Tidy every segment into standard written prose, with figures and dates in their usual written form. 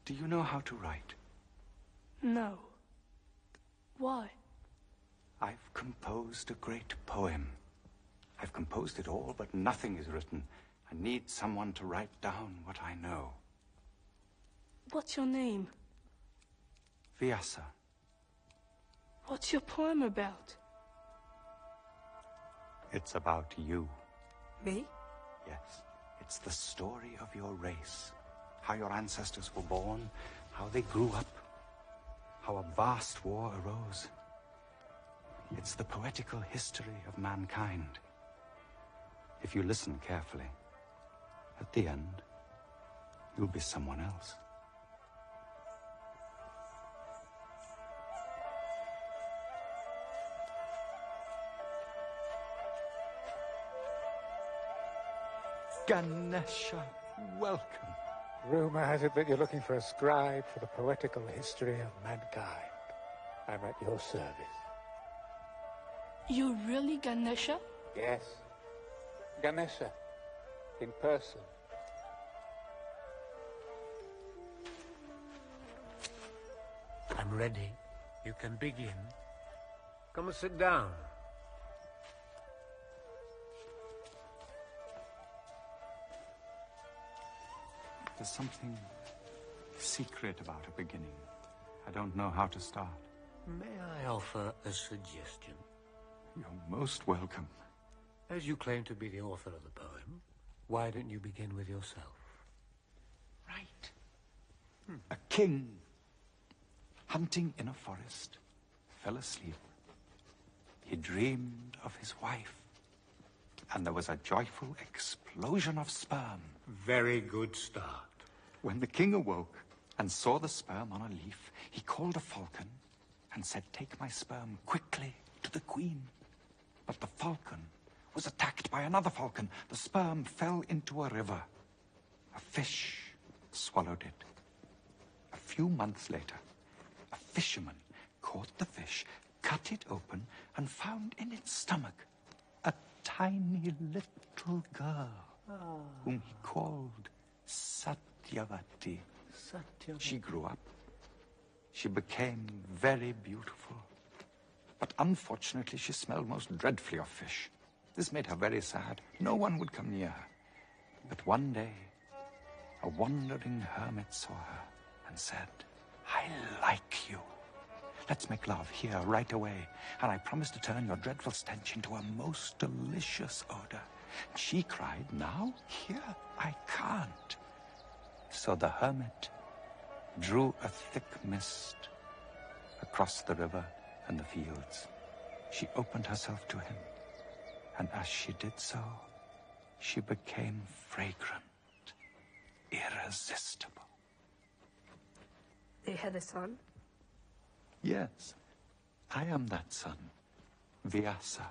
Do you know how to write? No. Why? I've composed a great poem. I've composed it all, but nothing is written. I need someone to write down what I know. What's your name? Vyasa. What's your poem about? It's about you. Me? Yes. It's the story of your race. How your ancestors were born, how they grew up, how a vast war arose. It's the poetical history of mankind. If you listen carefully, at the end, you'll be someone else. Ganesha, welcome. Rumor has it that you're looking for a scribe for the poetical history of mankind. I'm at your service. You're really Ganesha? Yes. Ganesha. In person. I'm ready. You can begin. Come and sit down. There's something secret about a beginning. I don't know how to start. May I offer a suggestion? You're most welcome. As you claim to be the author of the poem, why don't you begin with yourself? Right. A king, hunting in a forest, fell asleep. He dreamed of his wife, and there was a joyful explosion of sperm. Very good start. When the king awoke and saw the sperm on a leaf, he called a falcon and said, "Take my sperm quickly to the queen." But the falcon was attacked by another falcon. The sperm fell into a river. A fish swallowed it. A few months later, a fisherman caught the fish, cut it open, and found in its stomach a tiny little girl whom he called Satyavati. She grew up. She became very beautiful. But unfortunately, she smelled most dreadfully of fish. This made her very sad. No one would come near her. But one day, a wandering hermit saw her and said, "I like you. Let's make love here right away, and I promise to turn your dreadful stench into a most delicious odor." She cried, "Now, here, I can't." So the hermit drew a thick mist across the river and the fields. She opened herself to him, and as she did so, she became fragrant, irresistible. They had a son? Yes, I am that son, Vyasa.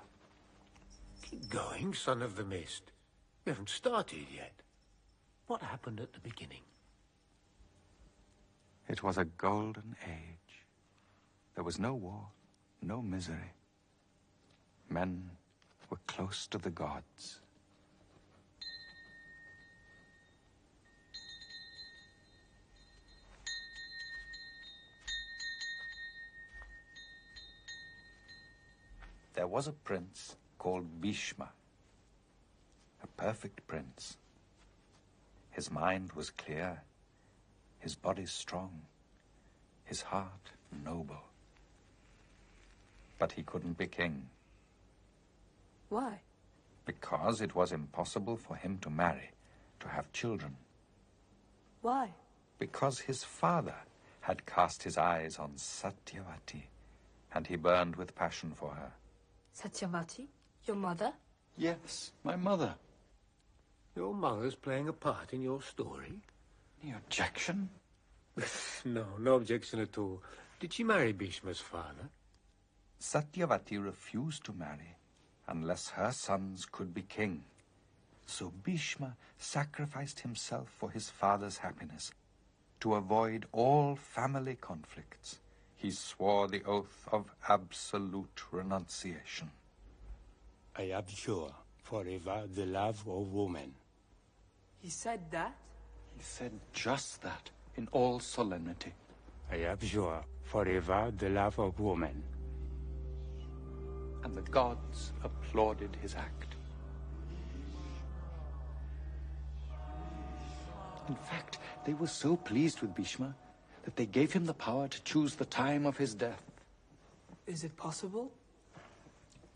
Keep going, son of the mist. We haven't started yet. What happened at the beginning? It was a golden age. There was no war, no misery. Men were close to the gods. There was a prince called Bhishma, a perfect prince. His mind was clear, his body strong, his heart noble. But he couldn't be king. Why? Because it was impossible for him to marry, to have children. Why? Because his father had cast his eyes on Satyavati, and he burned with passion for her. Satyavati? Your mother? Yes, my mother. Your mother's playing a part in your story? Any objection? No objection at all. Did she marry Bhishma's father? Satyavati refused to marry unless her sons could be king. So Bhishma sacrificed himself for his father's happiness. To avoid all family conflicts, he swore the oath of absolute renunciation. I abjure forever the love of woman. He said that? He said just that, in all solemnity. I abjure forever the love of woman. And the gods applauded his act. In fact, they were so pleased with Bhishma that they gave him the power to choose the time of his death. Is it possible?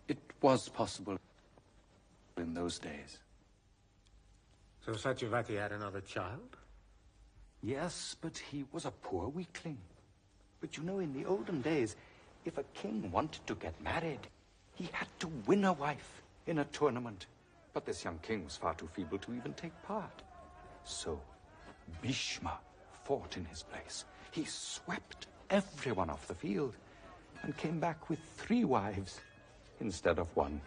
It was possible in those days. So Satyavati had another child? Yes, but he was a poor weakling. But you know, in the olden days, if a king wanted to get married, he had to win a wife in a tournament. But this young king was far too feeble to even take part. So Bhishma fought in his place. He swept everyone off the field and came back with 3 wives instead of 1.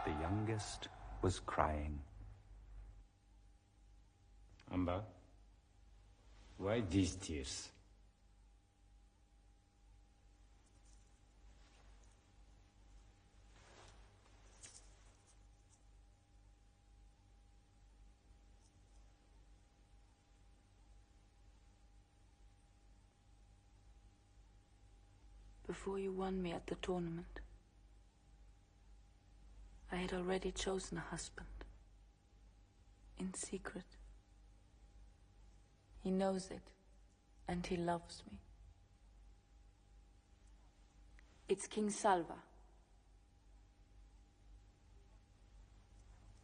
The youngest was crying. Amba, why these tears? Before you won me at the tournament, I had already chosen a husband. In secret. He knows it, and he loves me. It's King Salva.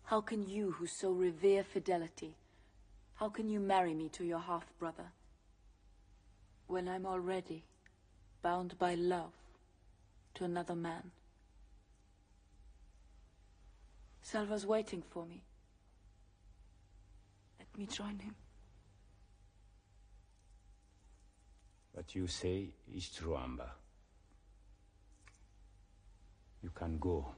How can you, who so revere fidelity, how can you marry me to your half-brother, when I'm already bound by love to another man? Salva's waiting for me. Let me join him. What you say is true, Amba. You can go.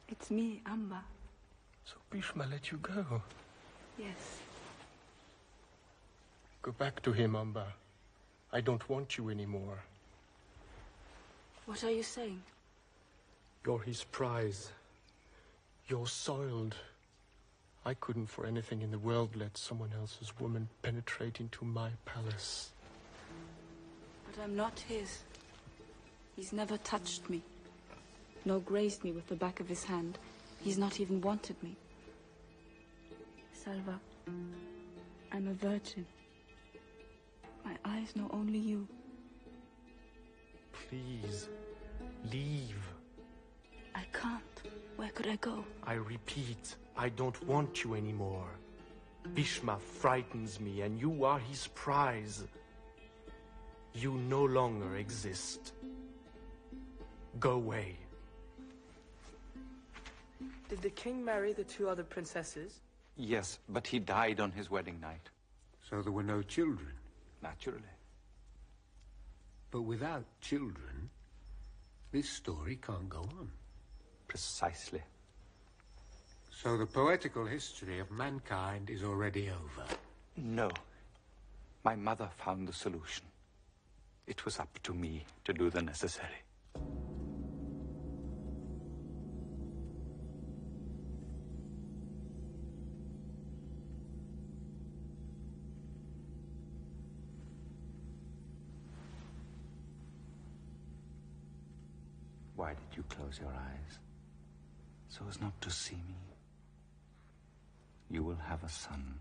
It's me, Amba. So Bhishma let you go. Yes. Go back to him, Amba. I don't want you anymore. What are you saying? You're his prize. You're soiled. I couldn't for anything in the world let someone else's woman penetrate into my palace. But I'm not his. He's never touched me. Nor grazed me with the back of his hand. He's not even wanted me. Salva, I'm a virgin. My eyes know only you. Please, leave. I can't. Where could I go? I repeat, I don't want you anymore. Bhishma frightens me, and you are his prize. You no longer exist. Go away. Did the king marry the 2 other princesses? Yes, but he died on his wedding night. So there were no children. Naturally. But without children, this story can't go on. Precisely. So the poetical history of mankind is already over. No. My mother found the solution. It was up to me to do the necessary. Why did you close your eyes? So as not to see me. You will have a son.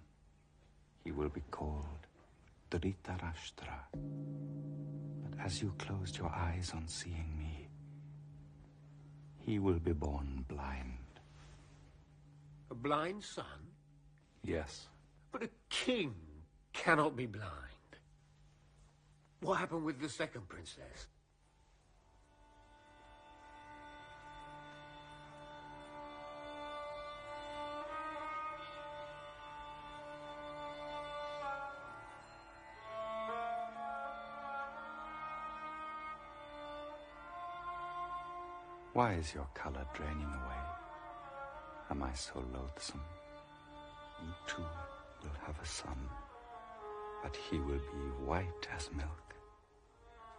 He will be called Dhritarashtra. But as you closed your eyes on seeing me, he will be born blind. A blind son? Yes. But a king cannot be blind. What happened with the second princess? Why is your color draining away? Am I so loathsome? You too will have a son, But he will be white as milk,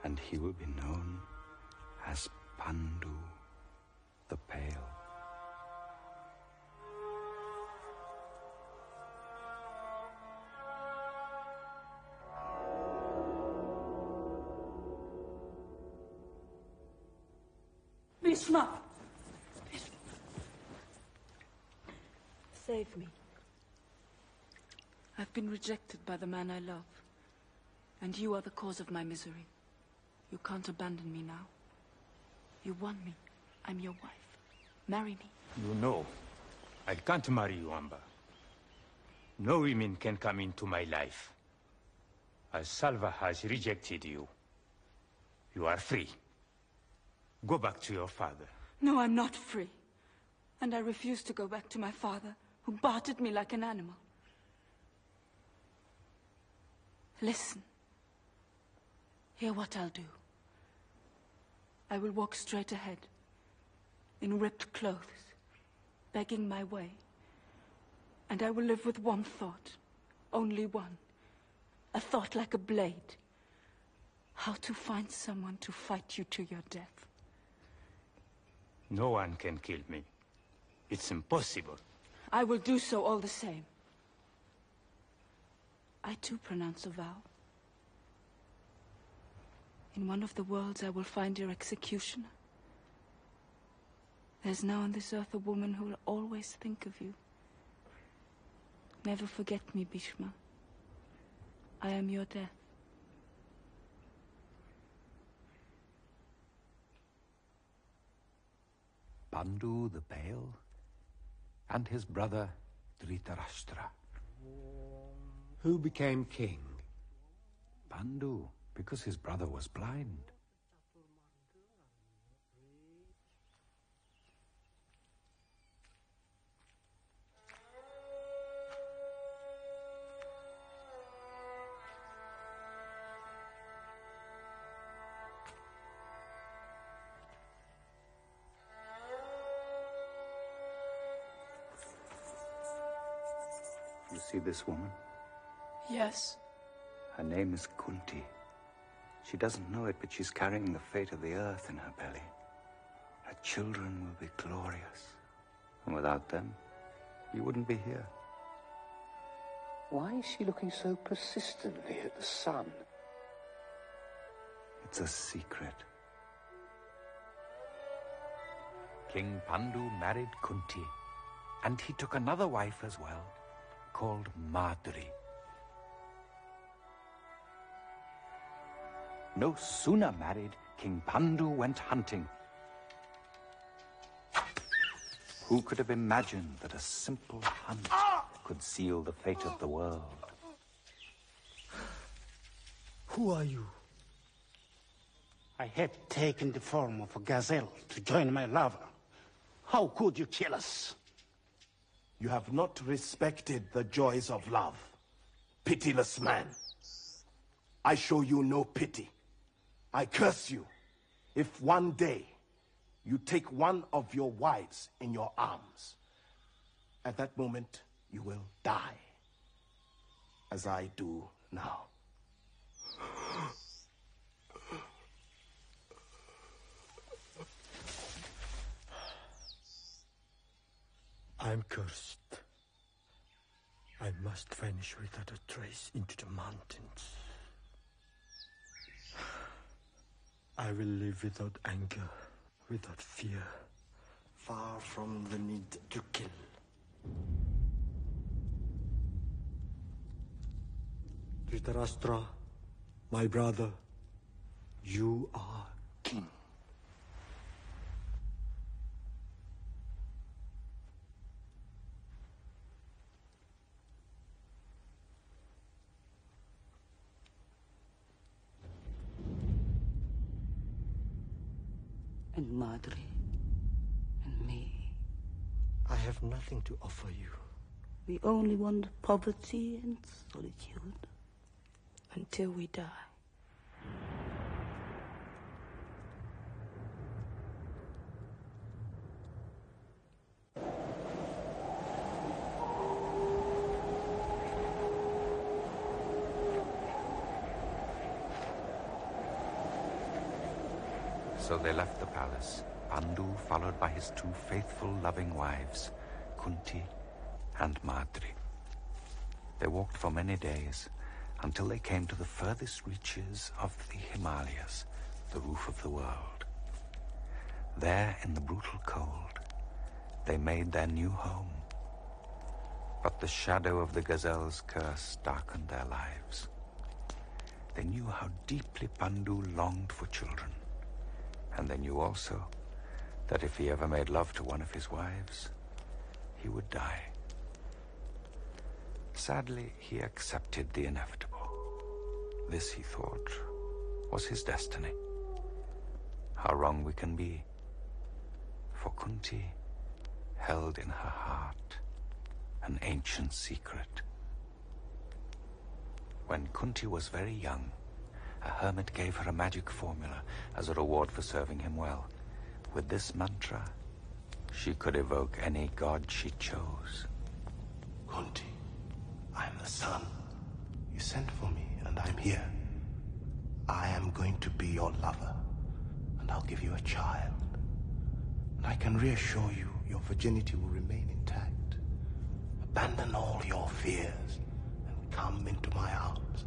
and he will be known as Pandu the Pale. Bhishma! Save me. I've been rejected by the man I love, and you are the cause of my misery. You can't abandon me now. You want me. I'm your wife. Marry me. You know, I can't marry you, Amba. No women can come into my life. As Salva has rejected you, you are free. Go back to your father. No, I'm not free. And I refuse to go back to my father, who bartered me like an animal. Listen. Hear what I'll do. I will walk straight ahead, in ripped clothes, begging my way. And I will live with one thought, only one. A thought like a blade. How to find someone to fight you to your death. No one can kill me. It's impossible. I will do so all the same. I too pronounce a vow. In one of the worlds I will find your executioner. There's now on this earth a woman who will always think of you. Never forget me, Bhishma. I am your death. Pandu the Pale and his brother Dhritarashtra. Who became king? Pandu, because his brother was blind. You see this woman? Yes. Her name is Kunti. She doesn't know it, but she's carrying the fate of the earth in her belly. Her children will be glorious. And without them, you wouldn't be here. Why is she looking so persistently at the sun? It's a secret. King Pandu married Kunti, and he took another wife as well, called Madri. No sooner married, King Pandu went hunting. Who could have imagined that a simple hunt could seal the fate of the world? Who are you? I have taken the form of a gazelle to join my lover. How could you kill us? You have not respected the joys of love. Pitiless man. I show you no pity. I curse you if one day you take one of your wives in your arms. At that moment, you will die, as I do now. I'm cursed. I must vanish without a trace into the mountains. I will live without anger, without fear, far from the need to kill. Dhritarashtra, my brother, you are king. And Madri, and me. I have nothing to offer you. We only want poverty and solitude. Until we die. So they left the palace, Pandu followed by his two faithful, loving wives, Kunti and Madri. They walked for many days until they came to the furthest reaches of the Himalayas, the roof of the world. There, in the brutal cold, they made their new home. But the shadow of the gazelle's curse darkened their lives. They knew how deeply Pandu longed for children, and they knew also that if he ever made love to one of his wives, he would die. Sadly, he accepted the inevitable. This, he thought, was his destiny. How wrong we can be. For Kunti held in her heart an ancient secret. When Kunti was very young, a hermit gave her a magic formula as a reward for serving him well. With this mantra, she could evoke any god she chose. Kunti, I am the sun. You sent for me, and I'm here. I am going to be your lover, and I'll give you a child. And I can reassure you, your virginity will remain intact. Abandon all your fears, and come into my arms.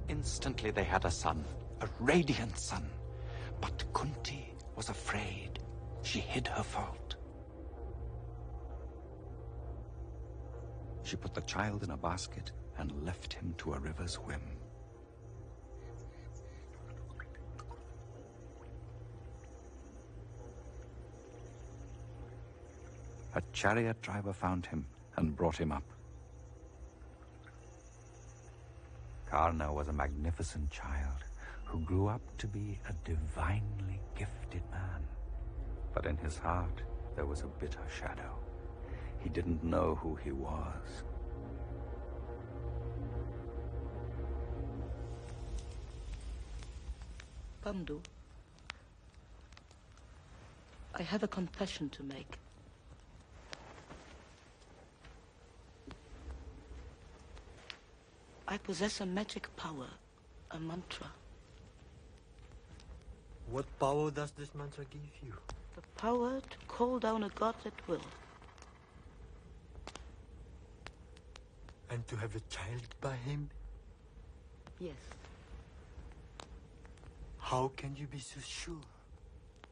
Instantly they had a son, a radiant son. But Kunti was afraid. She hid her fault. She put the child in a basket and left him to a river's whim. A chariot driver found him and brought him up. Karna was a magnificent child who grew up to be a divinely gifted man. But in his heart, there was a bitter shadow. He didn't know who he was. Pandu, I have a confession to make. I possess a magic power, a mantra. What power does this mantra give you? The power to call down a god at will. And to have a child by him? Yes. How can you be so sure?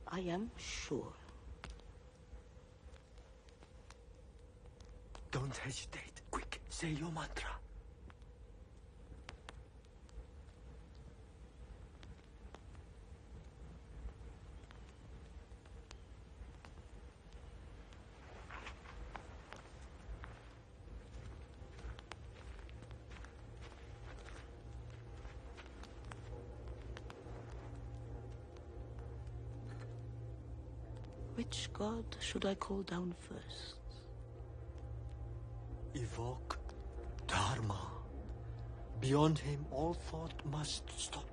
I am sure. Don't hesitate. Quick, say your mantra. Which god should I call down first? Evoke Dharma. Beyond him, all thought must stop.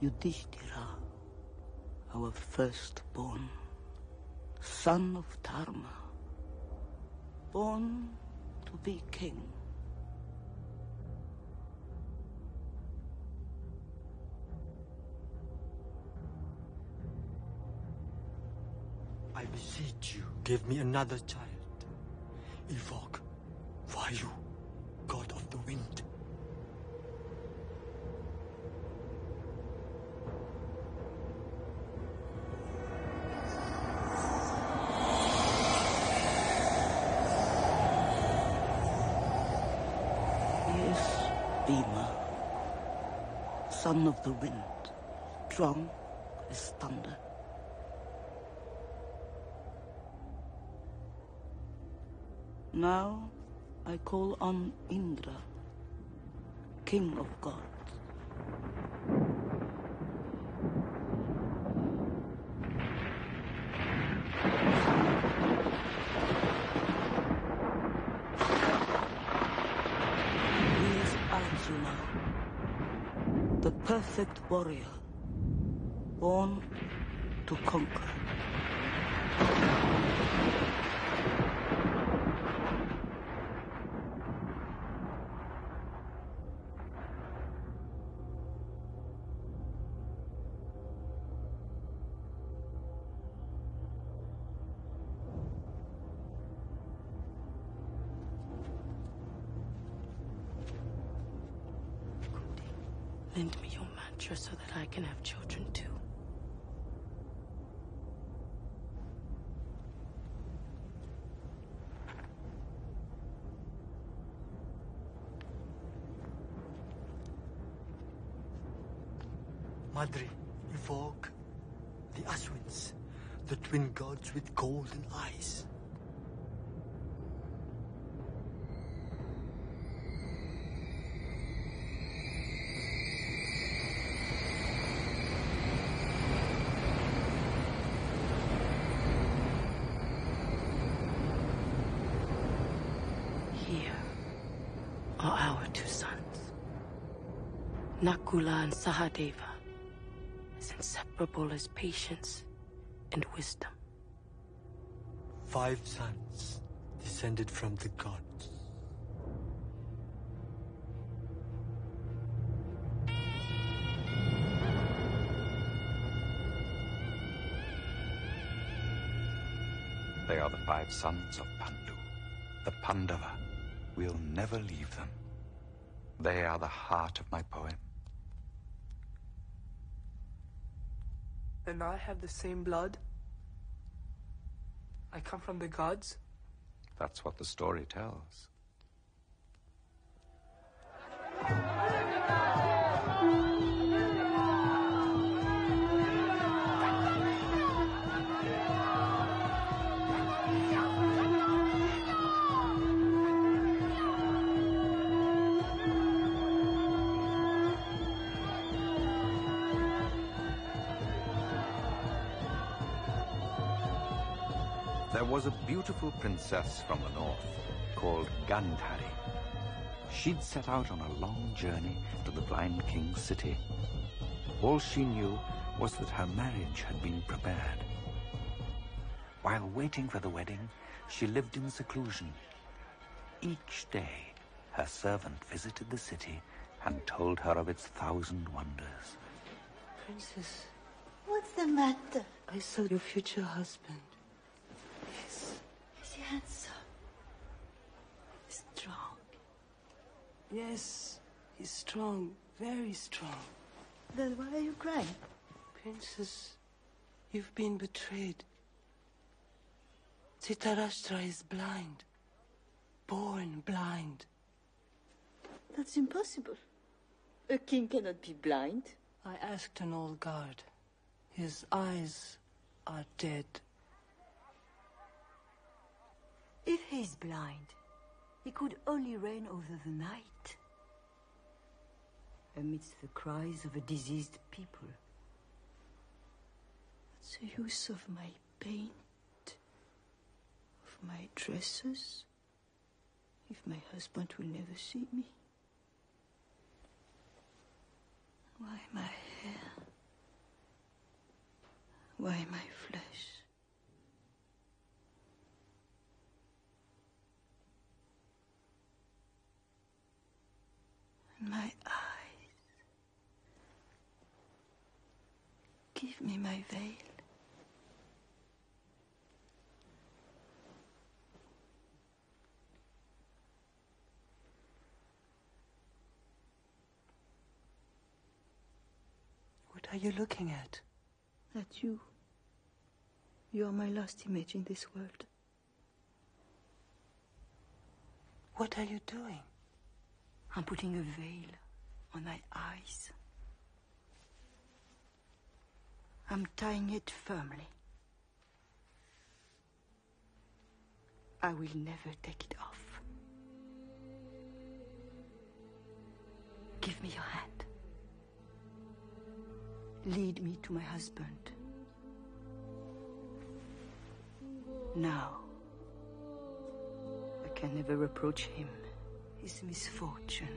Yudhishthira, our firstborn, son of Dharma, born to be king. I beseech you, give me another child. Evoke Vayu, god of the wind. Bhima, son of the wind, strong as thunder. Now I call on Indra, king of gods. He is Arjuna, the perfect warrior, born to conquer. Lend me your mantra so that I can have children too. Madri, evoke the Aswins, the twin gods with golden eyes. Here are our two sons. Nakula and Sahadeva, as inseparable as patience and wisdom. 5 sons descended from the gods. They are the 5 sons of Pandu, the Pandava. We'll never leave them. They are the heart of my poem. And I have the same blood? I come from the gods? That's what the story tells. There was a beautiful princess from the north called Gandhari. She'd set out on a long journey to the blind king's city. All she knew was that her marriage had been prepared. While waiting for the wedding, she lived in seclusion. Each day, her servant visited the city and told her of its 1,000 wonders. Princess. What's the matter? I saw your future husband. Is he handsome? Strong? Yes, he's strong, very strong. Then why are you crying? Princess, you've been betrayed. Dhritarashtra is blind. Born blind. That's impossible. A king cannot be blind. I asked an old guard. His eyes are dead. If he's blind, he could only reign over the night, amidst the cries of a diseased people. What's the use of my paint, of my dresses, if my husband will never see me? Why my hair? Why my flesh? And my eyes. Give me my veil. What are you looking at? At you. You are my last image in this world. What are you doing? I'm putting a veil on my eyes. I'm tying it firmly. I will never take it off. Give me your hand. Lead me to my husband. Now, I can never reproach him his misfortune.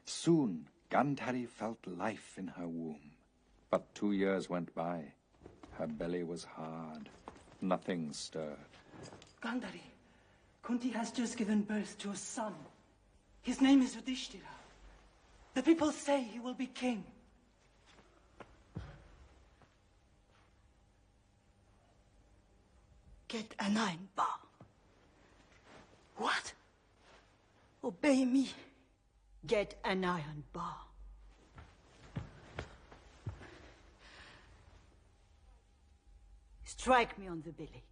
Soon, Gandhari felt life in her womb. But 2 years went by. Her belly was hard. Nothing stirred. Gandhari, Kunti has just given birth to a son. His name is Yudhishthira. The people say he will be king. Get an iron bar. What? Obey me. Get an iron bar. Strike me on the belly.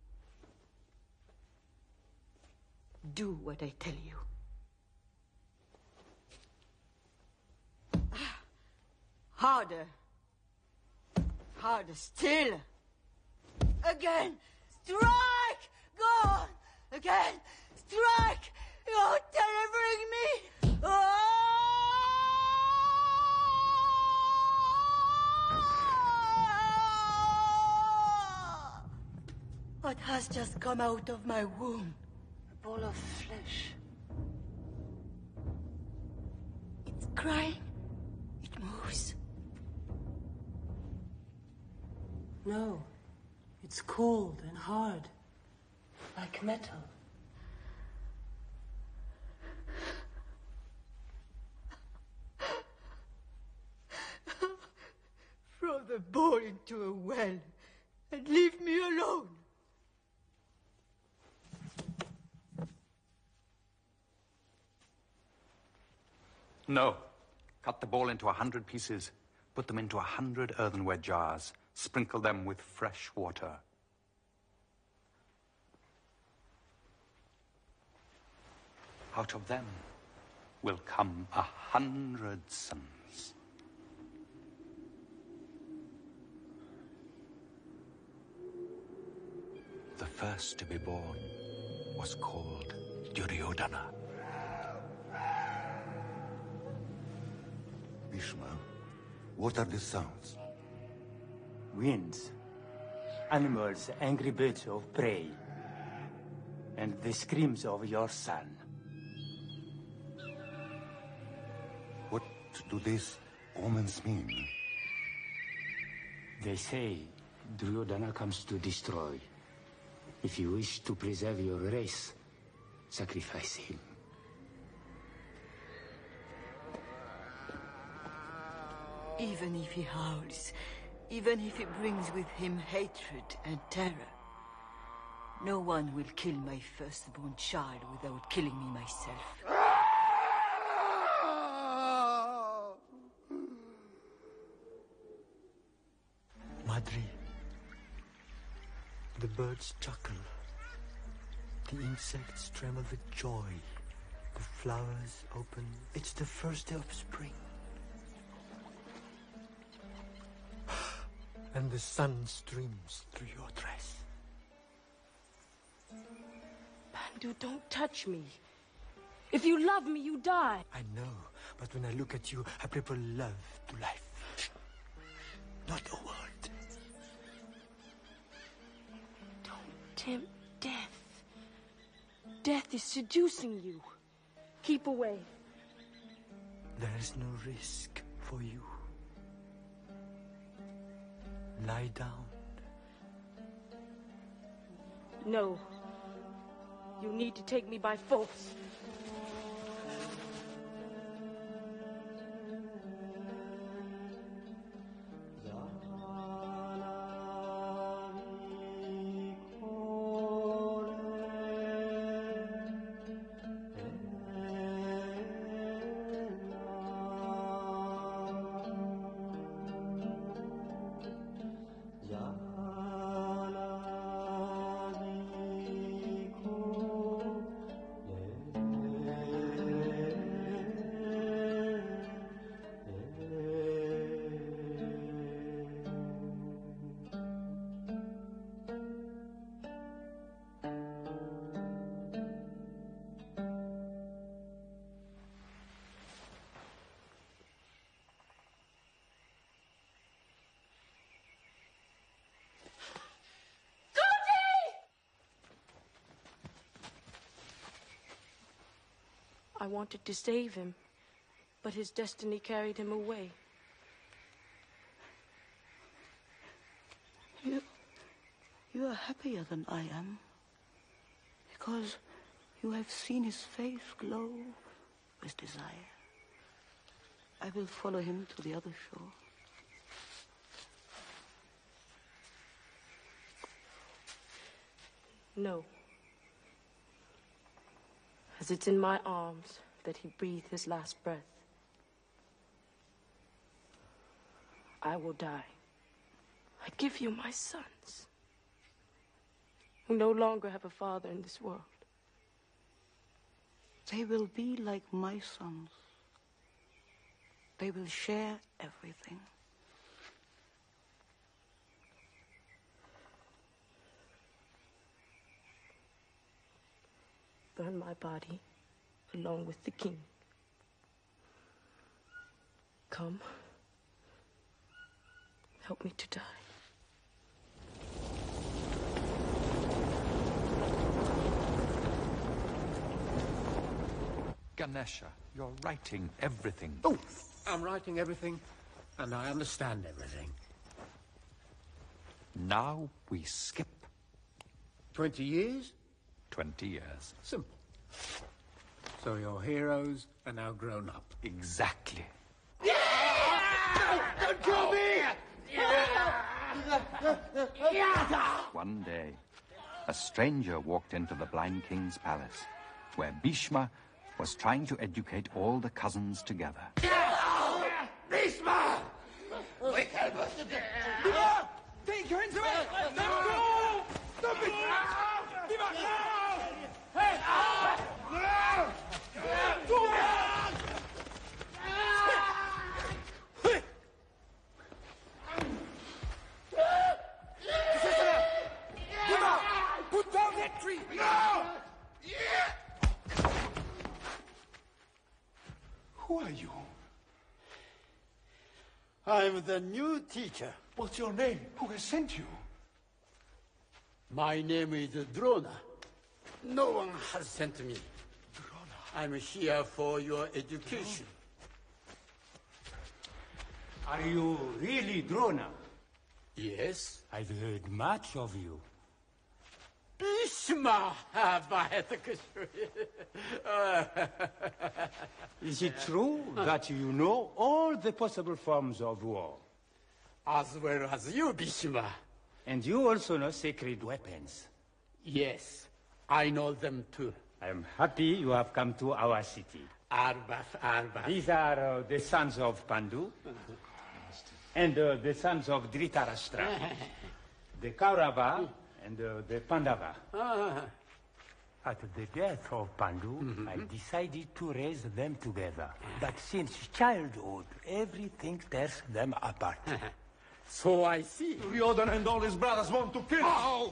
Do what I tell you. Harder. Harder still. Again. Strike! Go on! Again! Strike! You're delivering me! Oh! What has just come out of my womb? A ball of flesh. It's crying. It moves. No. It's cold and hard. Like metal. Throw the ball into a well and leave me alone. No. Cut the ball into 100 pieces. Put them into 100 earthenware jars. Sprinkle them with fresh water. Out of them will come 100 sons. The first to be born was called Duryodhana. Bhishma, what are the sounds? Winds, animals, angry birds of prey, and the screams of your son. What do these omens mean? They say Duryodhana comes to destroy. If you wish to preserve your race, sacrifice him. Even if he howls, even if he brings with him hatred and terror, no one will kill my firstborn child without killing me myself. Madri, the birds chuckle. The insects tremble with joy. The flowers open. It's the first day of spring. And the sun streams through your dress. Pandu, don't touch me. If you love me, you die. I know, But when I look at you, I prefer love to life. Not a word. Don't tempt death. Death is seducing you. Keep away. There is no risk for you. Lie down. No. You need to take me by force. I wanted to save him, but his destiny carried him away. You are happier than I am, because you have seen his face glow with desire. I will follow him to the other shore. No. As it's in my arms that he breathed his last breath. I will die. I give you my sons, who no longer have a father in this world. They will be like my sons. They will share everything. Burn my body along with the king. Come. Help me to die. Ganesha, you're writing everything. Oh, I'm writing everything, and I understand everything. Now we skip 20 years? 20 years. Simple. So your heroes are now grown up. Exactly. Don't kill me! One day, a stranger walked into the blind king's palace, where Bhishma was trying to educate all the cousins together. Bhishma! We help us. Take her into it! Let's go! Stop it! Give up now! Hey! Put down that tree! No! Who are you? I'm the new teacher. What's your name? Who has sent you? My name is Drona. No one has sent me. Drona. I'm here for your education. Are you really Drona? Yes. I've heard much of you. Bhishma! Is it true that you know all the possible forms of war? As well as you, Bhishma. And you also know sacred weapons? Yes, I know them too. I am happy you have come to our city. Arbaf. These are the sons of Pandu and the sons of Dhritarashtra, the Kaurava and the Pandava. At the death of Pandu, I decided to raise them together. But since childhood, everything tears them apart. So I see. Duryodhana and all his brothers want to kill us.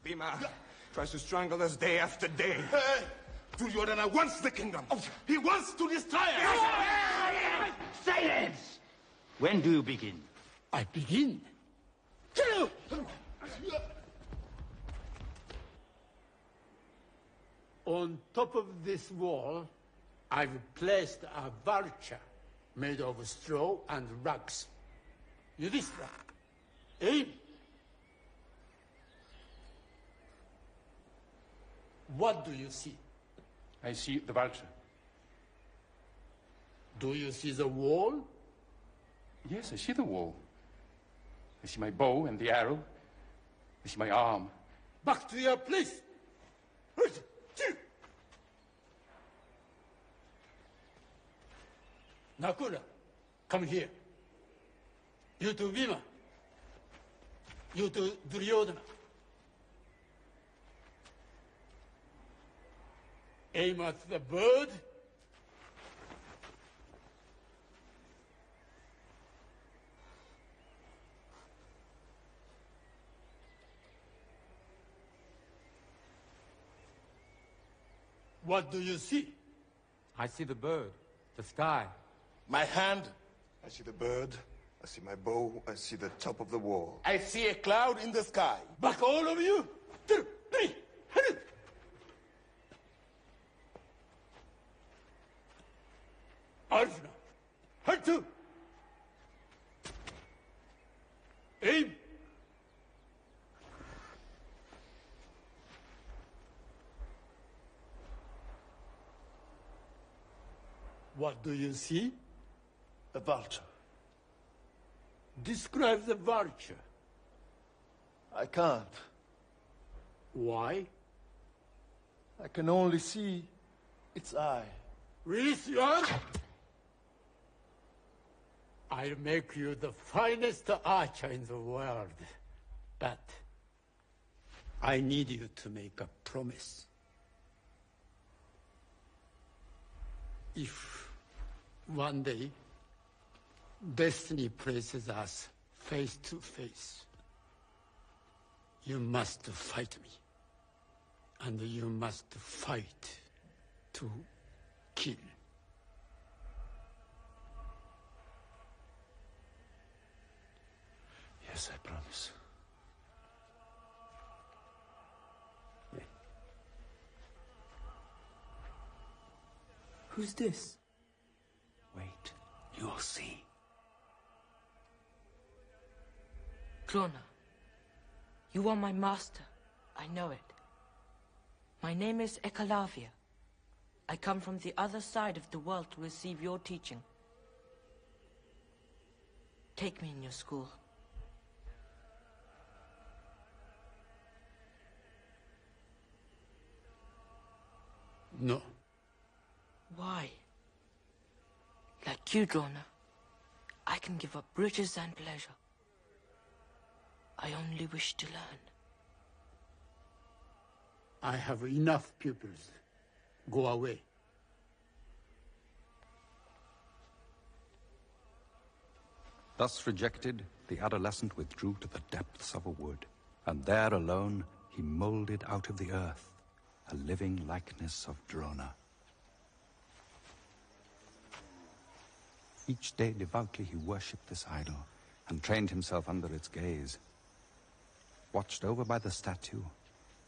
Bhima tries to strangle us day after day. Duryodhana wants the kingdom. He wants to destroy us. Silence! When do you begin? I begin. On top of this wall, I've placed a vulture made of straw and rugs. Yudhishthira, aim! What do you see? I see the vulture. Do you see the wall? Yes, I see the wall. I see my bow and the arrow. I see my arm. Back to your place! Nakula, come here. You two Bhima. You two Duryodhana. Aim at the bird. What do you see? I see the bird, the sky. My hand. I see the bird. I see my bow. I see the top of the wall. I see a cloud in the sky. Back, all of you. Arjuna, Hartu. Aim. What do you see? A vulture. Describe the vulture. I can't. Why? I can only see its eye. Release your arm. I'll make you the finest archer in the world. But I need you to make a promise. If one day destiny places us face to face, you must fight me. And you must fight to kill. Yes, I promise. Who's this? Wait, you'll see. Drona, you are my master. I know it. My name is Ekalavya. I come from the other side of the world to receive your teaching. Take me in your school. No. Why? Like you, Drona, I can give up riches and pleasure. I only wish to learn. I have enough pupils. Go away. Thus rejected, the adolescent withdrew to the depths of a wood, and there alone he molded out of the earth a living likeness of Drona. Each day devoutly he worshipped this idol and trained himself under its gaze. Watched over by the statue,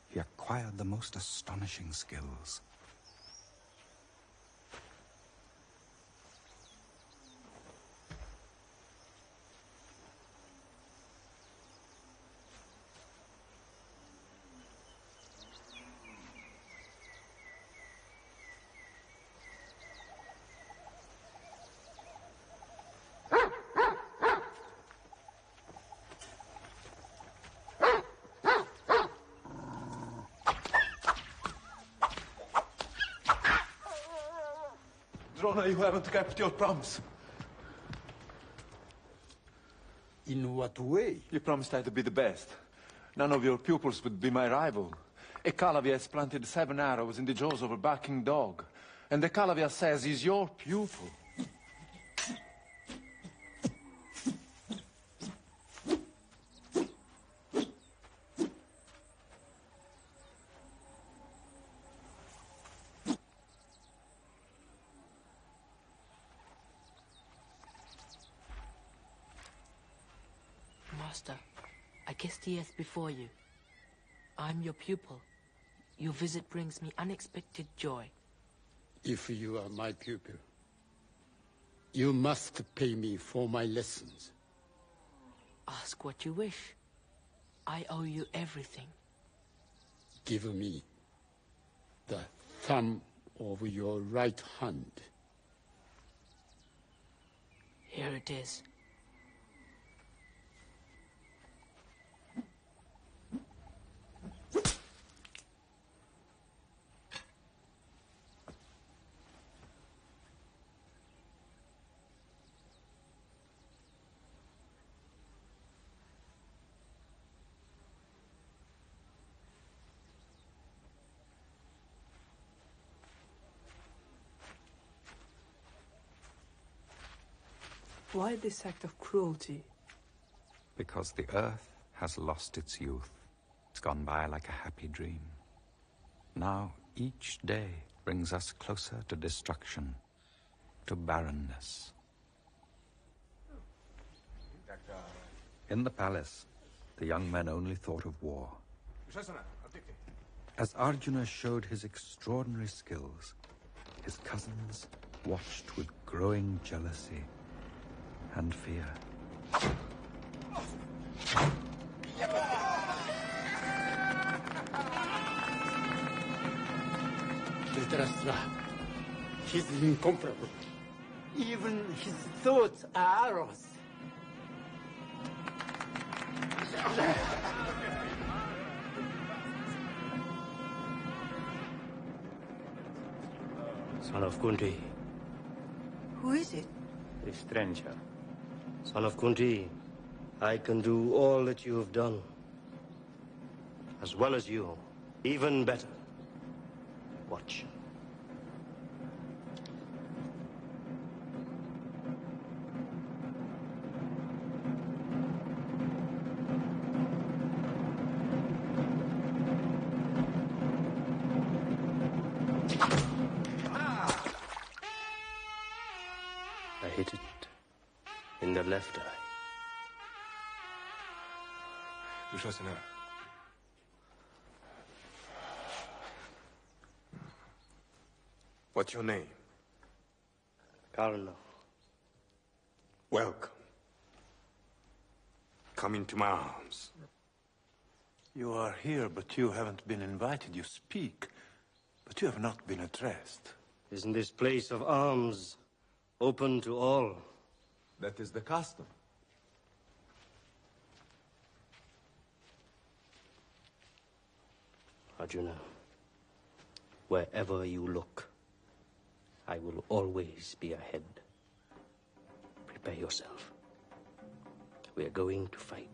he acquired the most astonishing skills. Drona, you haven't kept your promise. In what way? You promised I to be the best. None of your pupils would be my rival. Ekalavya has planted 7 arrows in the jaws of a barking dog. And Ekalavya says he's your pupil. Master. I kiss the earth before you. I'm your pupil. Your visit brings me unexpected joy. If you are my pupil, you must pay me for my lessons. Ask what you wish. I owe you everything. Give me the thumb of your right hand. Here it is. Why this act of cruelty? Because the earth has lost its youth. It's gone by like a happy dream. Now each day brings us closer to destruction, to barrenness. In the palace, the young men only thought of war. As Arjuna showed his extraordinary skills, his cousins watched with growing jealousy and fear. Dhritarashtra, he's incomparable. Even his thoughts are arrows. Son of Kunti. Who is it? A stranger. Son of Kunti, I can do all that you have done. As well as you, even better. Watch. I hit it in the left eye. Dushasana. What's your name? Karna. Welcome. Come into my arms. You are here, but you haven't been invited. You speak, but you have not been addressed. Isn't this place of arms open to all? That is the custom. Arjuna, wherever you look, I will always be ahead. Prepare yourself. We are going to fight.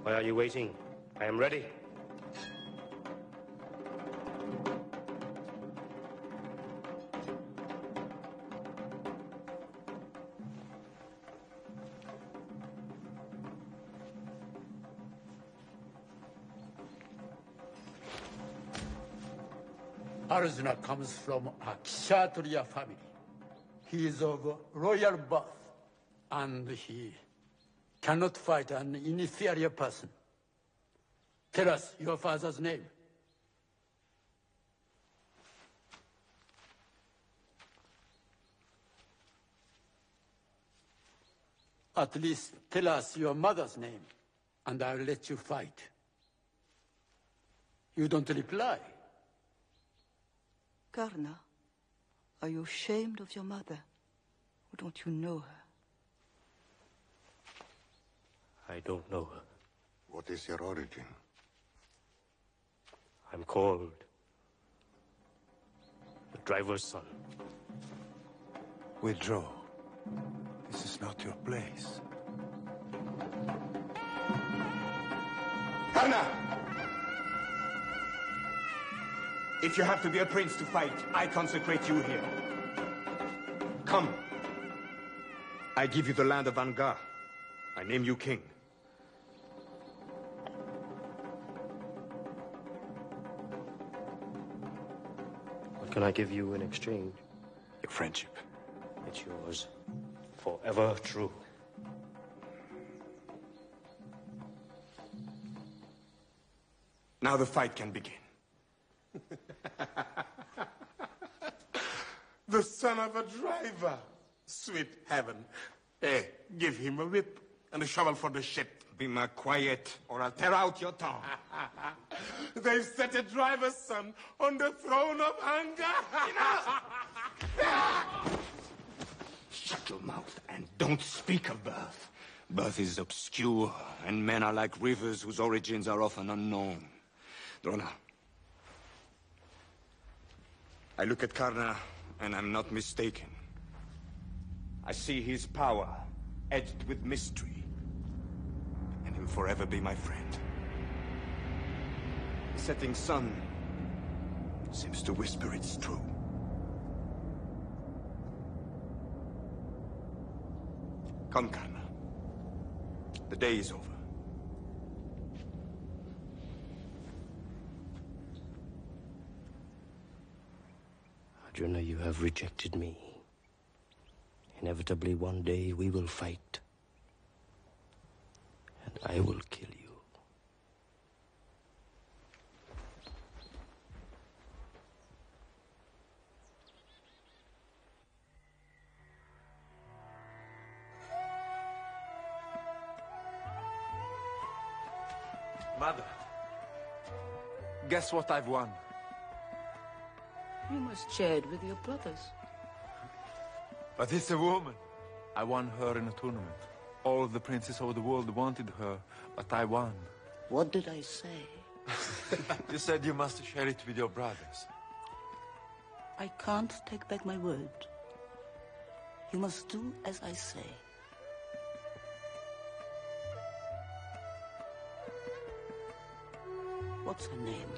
Why are you waiting? I am ready. Arjuna comes from a Kshatriya family. He is of royal birth, and he cannot fight an inferior person. Tell us your father's name. At least tell us your mother's name, and I'll let you fight. You don't reply. Karna, are you ashamed of your mother? Or don't you know her? I don't know her. What is your origin? I'm called the driver's son. Withdraw. This is not your place. Karna! If you have to be a prince to fight, I consecrate you here. Come. I give you the land of Anga. I name you king. What can I give you in exchange? Your friendship. It's yours. Forever true. Now the fight can begin. The son of a driver. Sweet heaven. Hey, give him a whip and a shovel for the ship. Be more quiet, or I'll tear out your tongue. They've set a driver's son on the throne of anger. Shut your mouth and don't speak of birth. Birth is obscure, and men are like rivers whose origins are often unknown. Drona, I look at Karna, and I'm not mistaken. I see his power, edged with mystery, and he'll forever be my friend. The setting sun seems to whisper it's true. Come, Karna. The day is over. Arjuna, you have rejected me. Inevitably, one day we will fight. And I will kill you. Mother, guess what I've won? You must share it with your brothers. But it's a woman. I won her in a tournament. All the princes of the world wanted her, but I won. What did I say? You said you must share it with your brothers. I can't take back my word. You must do as I say. What's her name?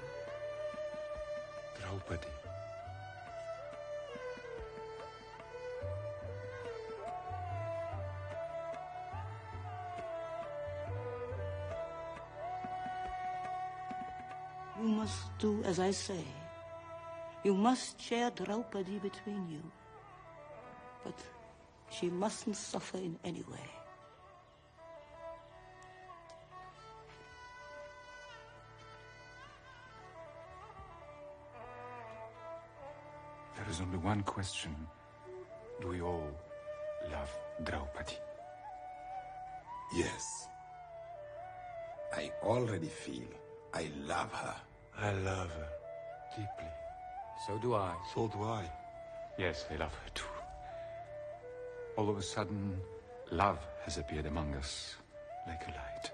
Draupadi. You must do as I say. You must share Draupadi between you. But she mustn't suffer in any way. There is only one question. Do we all love Draupadi? Yes. I already feel I love her. I love her deeply. So do I. So do I. Yes, I love her too. All of a sudden, love has appeared among us like a light.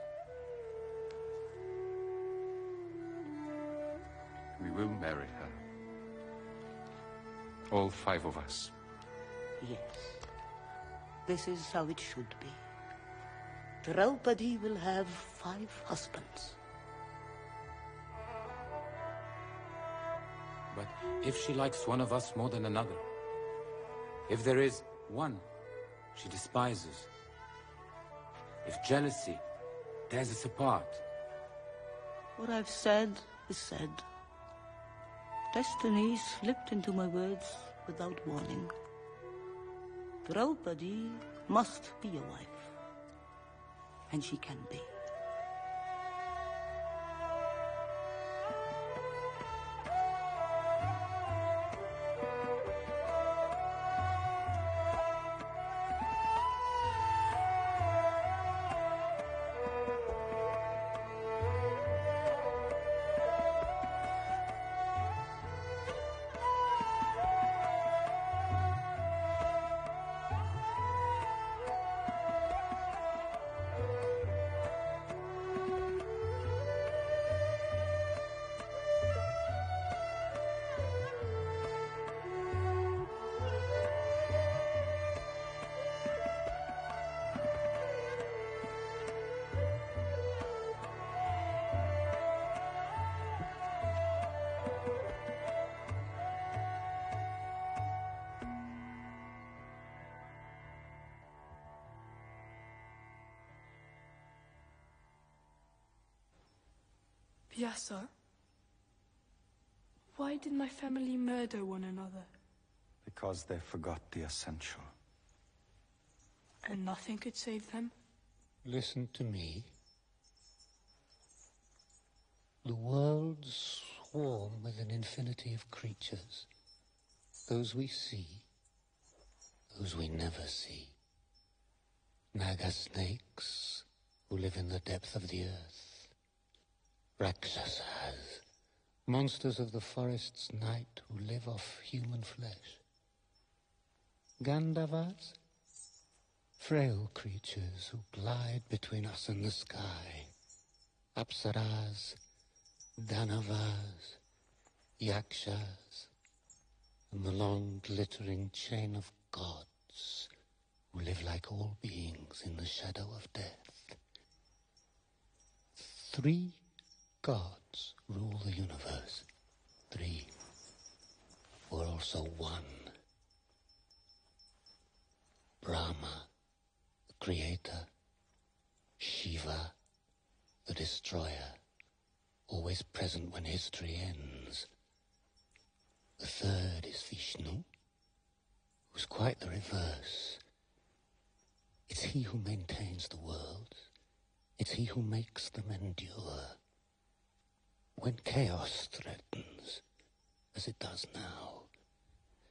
We will marry her. All 5 of us. Yes. This is how it should be. Draupadi will have 5 husbands. But if she likes one of us more than another, if there is one she despises, if jealousy tears us apart. What I've said is said. Destiny slipped into my words without warning. Draupadi must be a wife. And she can be. Yes, sir. Why did my family murder one another? Because they forgot the essential. And nothing could save them? Listen to me. The worlds swarm with an infinity of creatures. Those we see, those we never see. Naga snakes who live in the depth of the earth. Rakshasas, monsters of the forest's night who live off human flesh. Gandavas, frail creatures who glide between us and the sky. Apsaras, Danavas, Yakshas, and the long glittering chain of gods who live like all beings in the shadow of death. 3 gods rule the universe. 3 were also one. Brahma, the creator. Shiva, the destroyer, always present when history ends. The 3rd is Vishnu, who's quite the reverse. It's he who maintains the world. It's he who makes them endure. When chaos threatens, as it does now,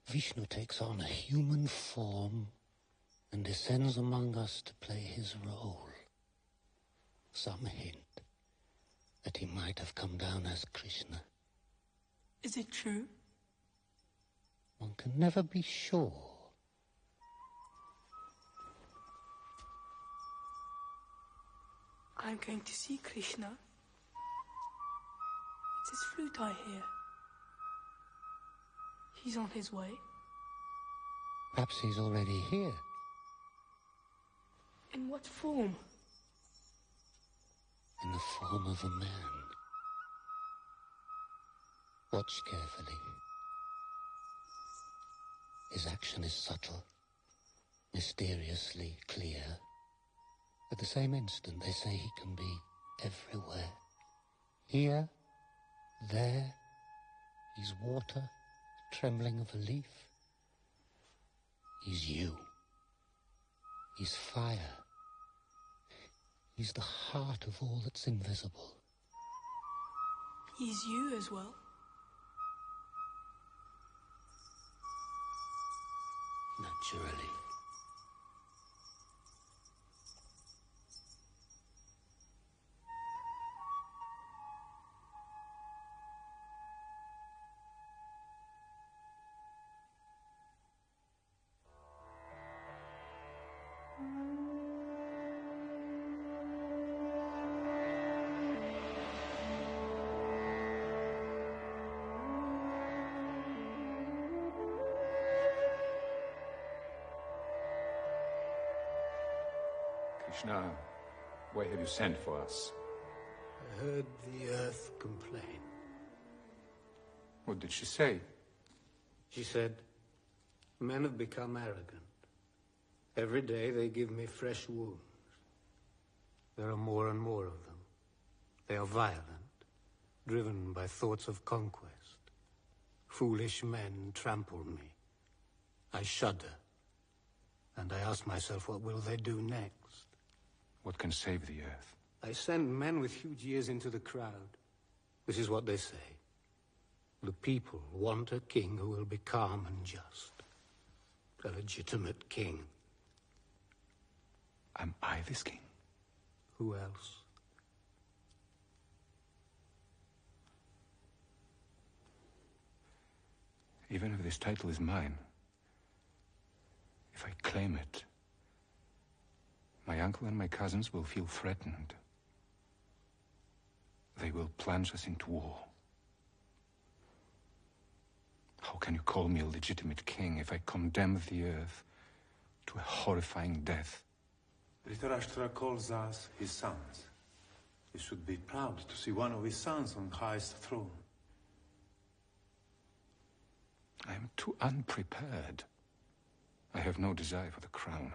Vishnu takes on a human form and descends among us to play his role. Some hint that he might have come down as Krishna. Is it true? One can never be sure. I'm going to see Krishna. It's his flute I hear. He's on his way. Perhaps he's already here. In what form? In the form of a man. Watch carefully. His action is subtle, mysteriously clear. At the same instant, they say he can be everywhere. Here, there, he's water, trembling of a leaf. He's you. He's fire. He's the heart of all that's invisible. He's you as well. Naturally. Krishna, why have you sent for us? I heard the earth complain. What did she say? She said, men have become arrogant. Every day they give me fresh wounds. There are more and more of them. They are violent, driven by thoughts of conquest. Foolish men trample me. I shudder. And I ask myself, what will they do next? What can save the earth? I send men with huge ears into the crowd. This is what they say. The people want a king who will be calm and just. A legitimate king. Am I this king? Who else? Even if this title is mine, if I claim it, my uncle and my cousins will feel threatened. They will plunge us into war. How can you call me a legitimate king if I condemn the earth to a horrifying death? Dhritarashtra calls us his sons. He should be proud to see one of his sons on highest throne. I am too unprepared. I have no desire for the crown.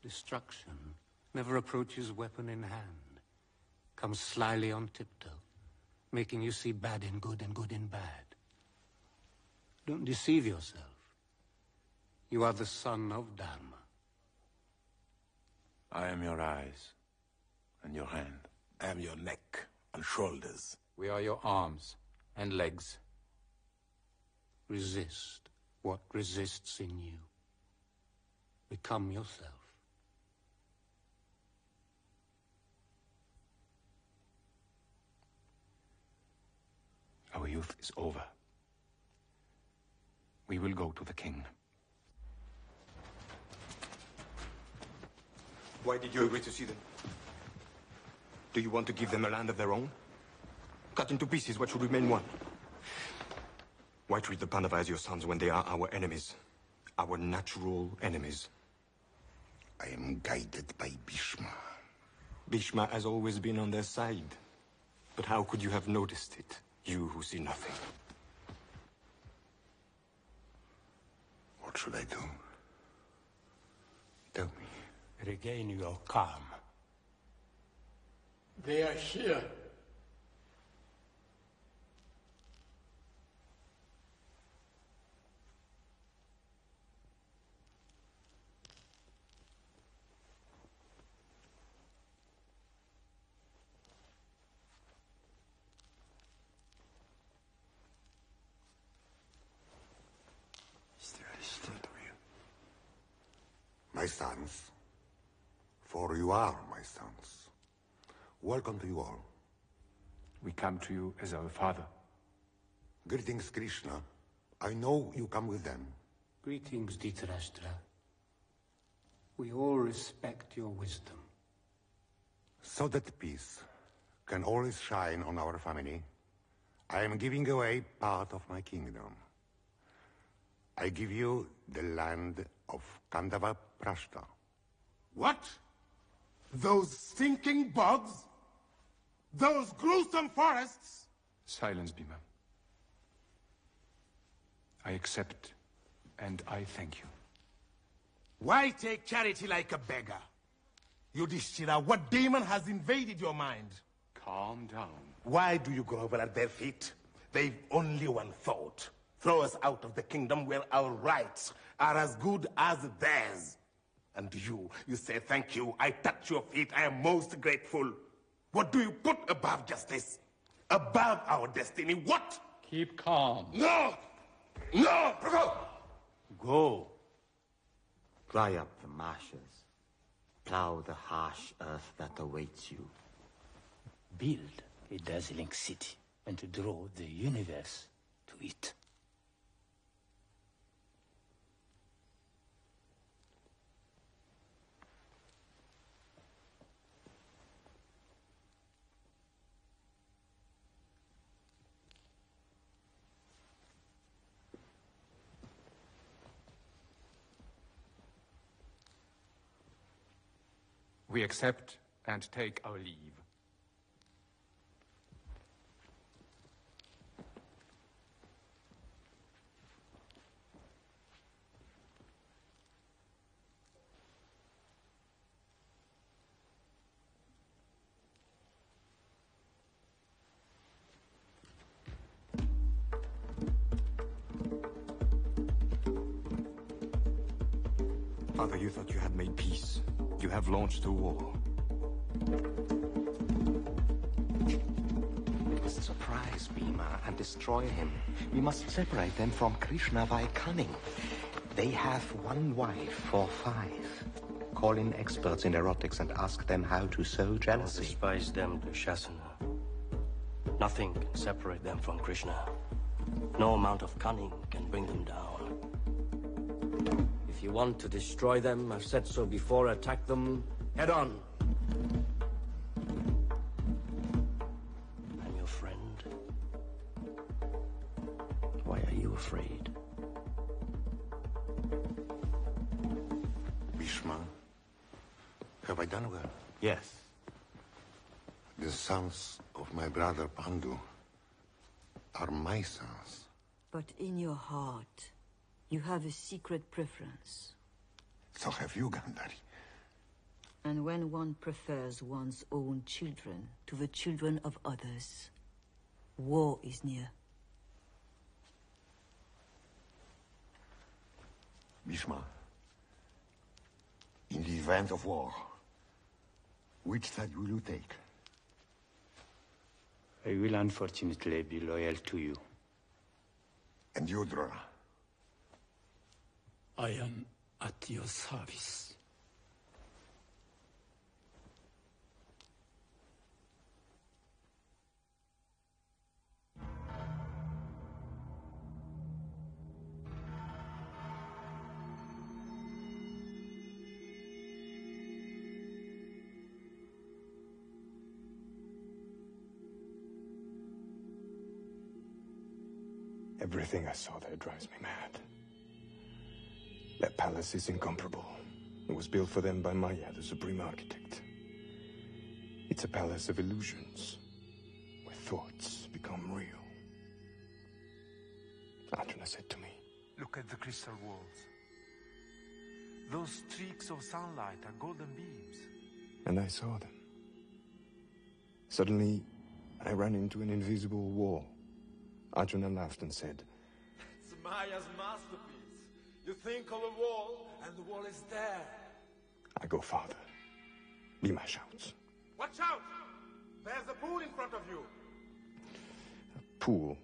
Destruction never approaches weapon in hand. Comes slyly on tiptoe, making you see bad in good and good in bad. Don't deceive yourself. You are the son of Dharma. I am your eyes and your hand. I am your neck and shoulders. We are your arms and legs. Resist what resists in you. Become yourself. Our youth is over. We will go to the king. Why did you agree to see them? Do you want to give them a land of their own? Cut into pieces what should remain one. Why treat the Pandava as your sons when they are our enemies? Our natural enemies. I am guided by Bhishma. Bhishma has always been on their side. But how could you have noticed it? You who see nothing. What should I do? Tell me. Regain your calm. They are here. My sons, for you are my sons. Welcome to you all. We come to you as our father. Greetings, Krishna. I know you come with them. Greetings, Dhritarashtra. We all respect your wisdom. So that peace can always shine on our family, I am giving away part of my kingdom. I give you the land of Kandava Prashta. What? Those stinking bogs? Those gruesome forests? Silence, Bhima. I accept, and I thank you. Why take charity like a beggar? Yudhishthira, what demon has invaded your mind? Calm down. Why do you grovel at their feet? They've only one thought. Throw us out of the kingdom where our rights are as good as theirs. And you say thank you. I touch your feet. I am most grateful. What do you put above justice? Above our destiny? What? Keep calm. No! No! Go! Go. Dry up the marshes. Plow the harsh earth that awaits you. Build a dazzling city and to draw the universe to it. We accept and take our leave. Father, you thought you had made peace. You have launched a war. We must surprise Bhima and destroy him. We must separate them from Krishna by cunning. They have one wife for 5. Call in experts in erotics and ask them how to sow jealousy. Despise them to Shasana. Nothing can separate them from Krishna. No amount of cunning can bring them down. If you want to destroy them, I've said so before, attack them head on. I'm your friend. Why are you afraid? Bhishma, have I done well? Yes. The sons of my brother Pandu are my sons. But in your heart, you have a secret preference. So have you, Gandhari. And when one prefers one's own children to the children of others, war is near. Bhishma, in the event of war, which side will you take? I will unfortunately be loyal to you. And you, Drona? I am at your service. Everything I saw there drives me mad. That palace is incomparable. It was built for them by Maya, the supreme architect. It's a palace of illusions, where thoughts become real. Arjuna said to me, Look at the crystal walls. Those streaks of sunlight are golden beams. and I saw them. Suddenly, I ran into an invisible wall. Arjuna laughed and said, It's Maya's masterpiece. You think of a wall, and the wall is there. I go farther. Bhima shouts. Watch out! There's a pool in front of you. Pool?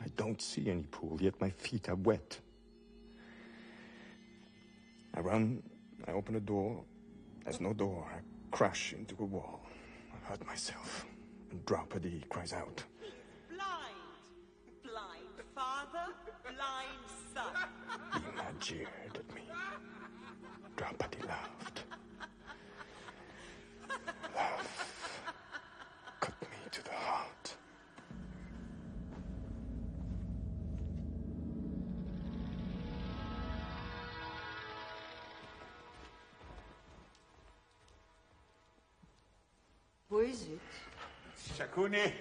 I don't see any pool, yet my feet are wet. I run, I open a door. There's no door. I crash into a wall. I hurt myself. And Draupadi cries out. Blind. Blind father, blind son. Bhima jeered at me. Draupadi laughed. Laugh cut me to the heart. Who is it? Shakuni,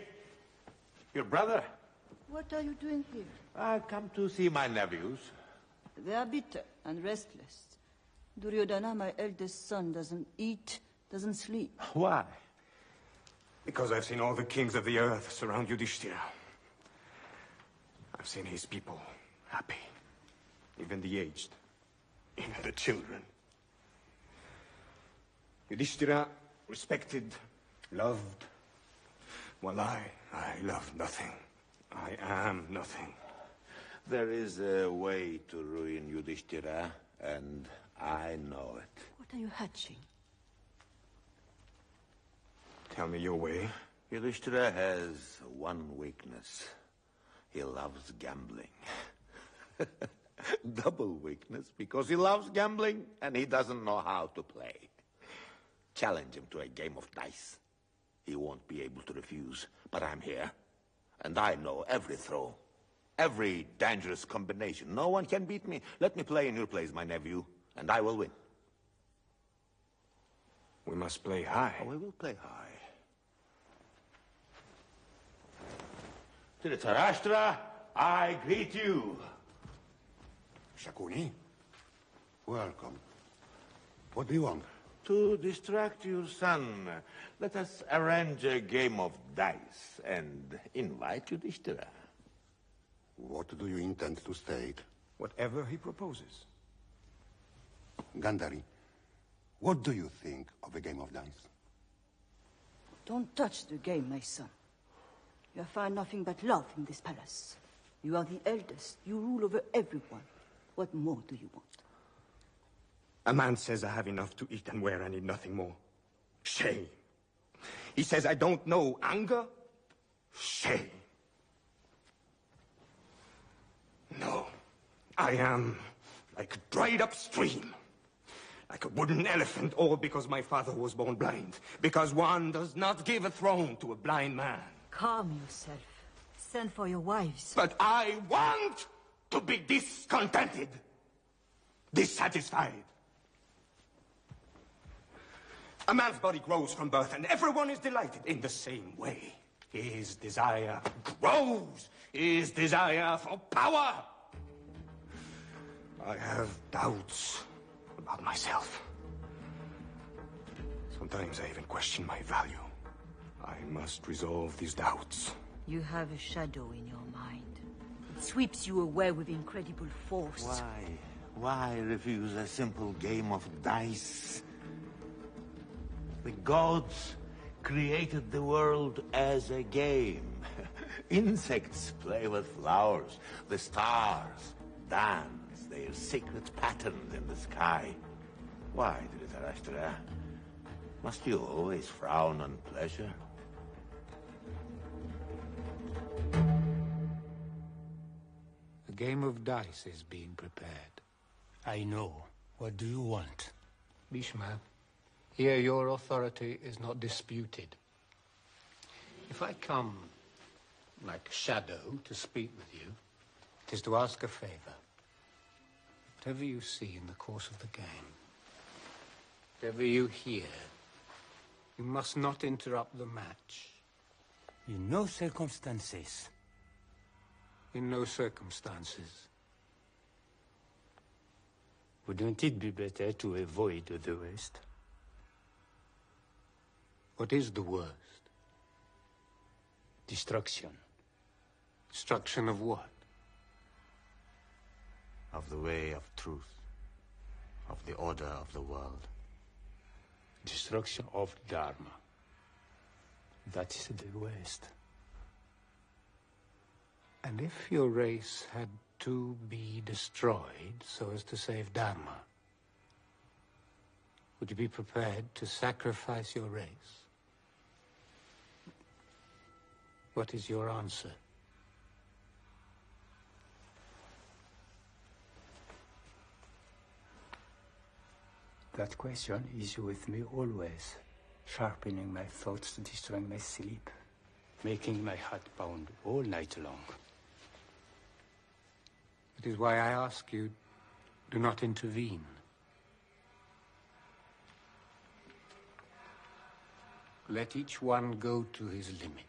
your brother. What are you doing here? I've come to see my nephews. They are bitter and restless. Duryodhana, my eldest son, doesn't eat, doesn't sleep. Why? Because I've seen all the kings of the earth surround Yudhishthira. I've seen his people happy. Even the aged. Even the children. Yudhishthira respected, loved. While I love nothing. I am nothing. There is a way to ruin Yudhishthira, and I know it. What are you hatching? Tell me your way. Yudhishthira has one weakness. He loves gambling. Double weakness, because he loves gambling and he doesn't know how to play. Challenge him to a game of dice. He won't be able to refuse, but I'm here. And I know every throw, every dangerous combination. No one can beat me. Let me play in your place, my nephew, and I will win. We must play high. Oh, we will play high. Dhritarashtra, I greet you. Shakuni, welcome. What do you want? To distract your son, let us arrange a game of dice and invite Yudhishthira. What do you intend to state? Whatever he proposes. Gandhari, what do you think of a game of dice? Don't touch the game, my son. You find nothing but love in this palace. You are the eldest. You rule over everyone. What more do you want? A man says I have enough to eat and wear, I need nothing more. Shame. He says I don't know anger. Shame. No. I am like a dried up stream. Like a wooden elephant, all because my father was born blind. Because one does not give a throne to a blind man. Calm yourself. Send for your wives. But I want to be discontented. Dissatisfied. A man's body grows from birth, and everyone is delighted in the same way. His desire grows. His desire for power. I have doubts about myself. Sometimes I even question my value. I must resolve these doubts. You have a shadow in your mind. It sweeps you away with incredible force. Why? Why refuse a simple game of dice? The gods created the world as a game. Insects play with flowers. The stars dance their secret patterns in the sky. Why, Dhritarashtra? Must you always frown on pleasure? A game of dice is being prepared. I know. What do you want? Bhishma, here your authority is not disputed. If I come like a shadow to speak with you, it is to ask a favor. Whatever you see in the course of the game, whatever you hear, you must not interrupt the match. In no circumstances. In no circumstances. Wouldn't it be better to avoid the worst? What is the worst? Destruction. Destruction of what? Of the way of truth, of the order of the world. Destruction of Dharma. That is the worst. And if your race had to be destroyed so as to save Dharma, would you be prepared to sacrifice your race? What is your answer? That question is with me always, sharpening my thoughts, destroying my sleep, making my heart pound all night long. It is why I ask you, do not intervene. Let each one go to his limit.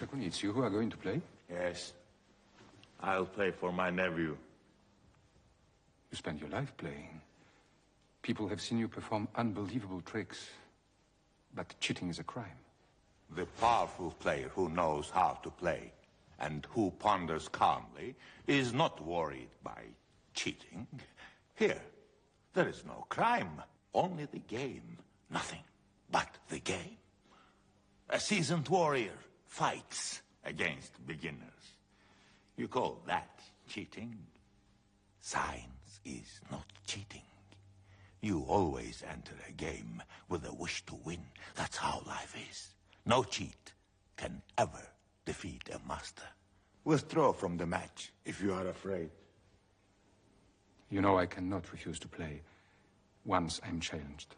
Shakuni, it's you who are going to play? Yes. I'll play for my nephew. You spend your life playing. People have seen you perform unbelievable tricks. But cheating is a crime. The powerful player who knows how to play and who ponders calmly is not worried by cheating. Here, there is no crime, only the game. Nothing but the game. A seasoned warrior fights against beginners. You call that cheating? Science is not cheating. You always enter a game with a wish to win. That's how life is. No cheat can ever defeat a master. Withdraw from the match if you are afraid. You know I cannot refuse to play once I'm challenged.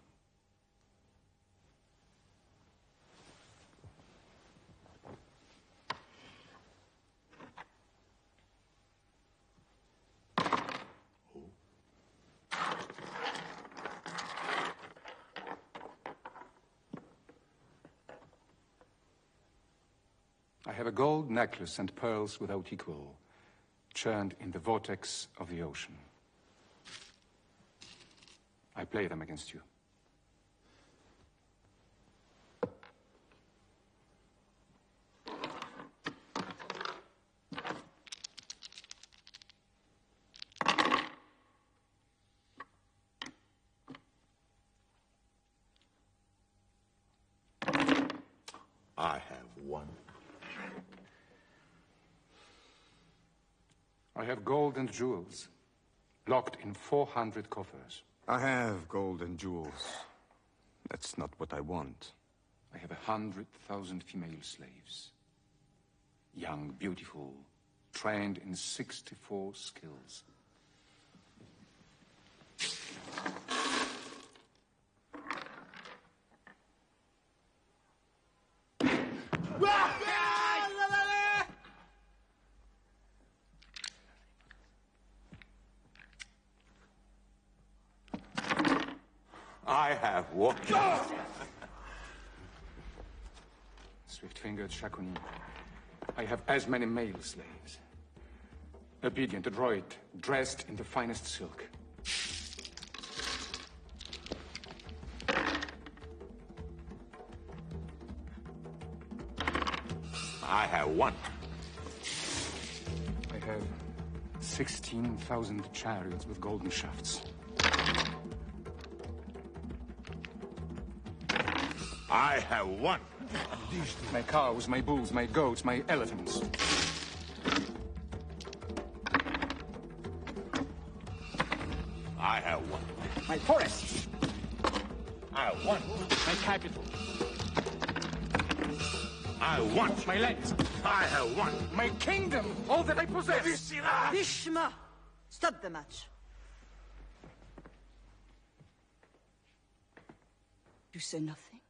I have a gold necklace and pearls without equal, churned in the vortex of the ocean. I play them against you. I have one. I have gold and jewels, locked in 400 coffers. I have gold and jewels. That's not what I want. I have 100,000 female slaves. Young, beautiful, trained in 64 skills. I have one. Swift-fingered Shakuni. I have as many male slaves. Obedient, adroit, dressed in the finest silk. I have one. I have 16,000 chariots with golden shafts. I have one. My cows, my bulls, my goats, my elephants. I have one. My forests. I have one. My capital. I want my lands. I have one. My kingdom, all that I possess. Have you seen that? Bhishma, stop the match. You say nothing?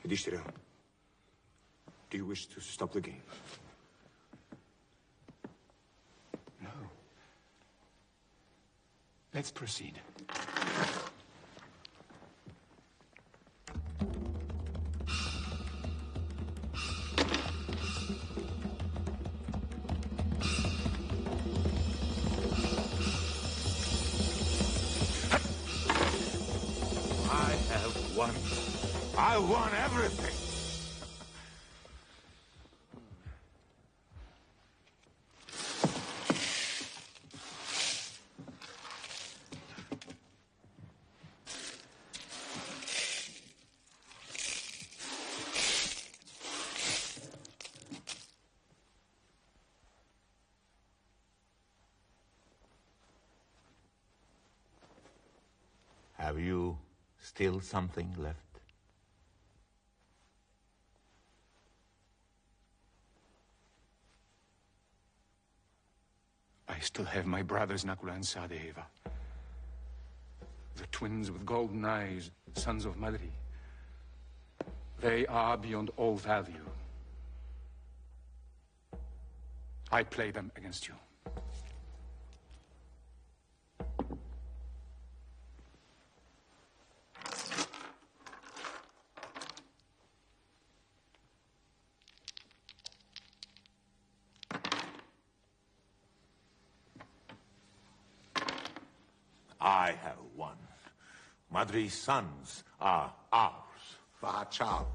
Yudhishthira, do you wish to stop the game? No. Let's proceed. I have won. I won everything. Have you still something left? I still have my brothers Nakula and Sadeva. The twins with golden eyes, sons of Madri. They are beyond all value. I play them against you. I have won. Madri's sons are ours. Vachal.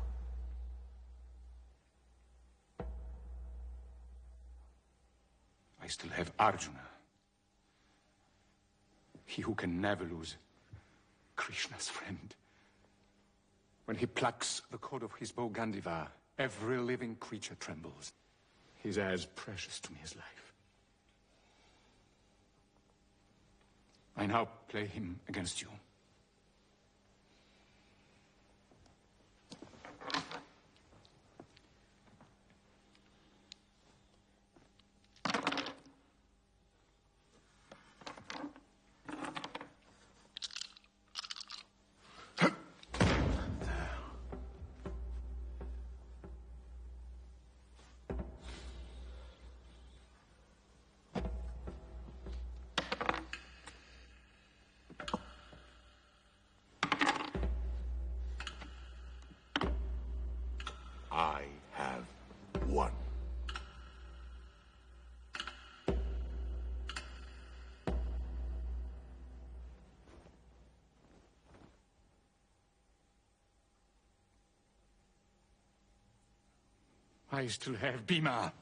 I still have Arjuna. He who can never lose. Krishna's friend. When he plucks the cord of his bow Gandiva, every living creature trembles. He's as precious to me as life. I now play him against you. I have won. I still have Bhima.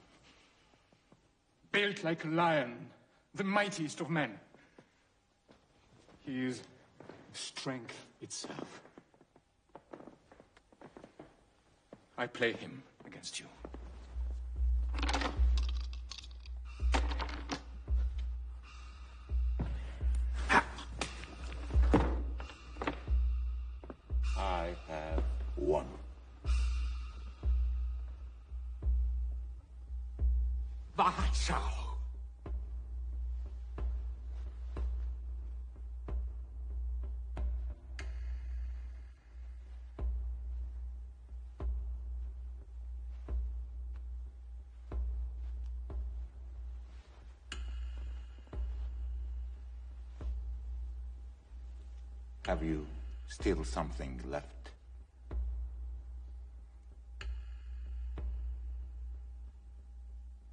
Built like a lion, the mightiest of men. He is strength itself. I play him against you. I have won. Warschau! Have you still something left?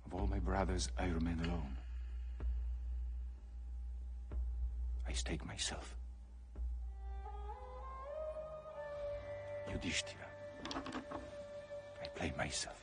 Of all my brothers, I remain alone. I stake myself. Yudhishthira. I play myself.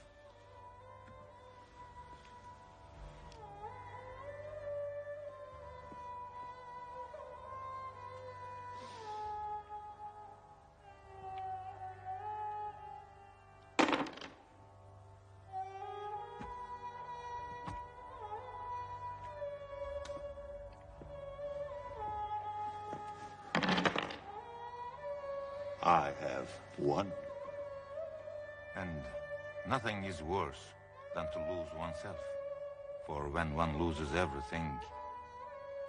I have won. And nothing is worse than to lose oneself. For when one loses everything,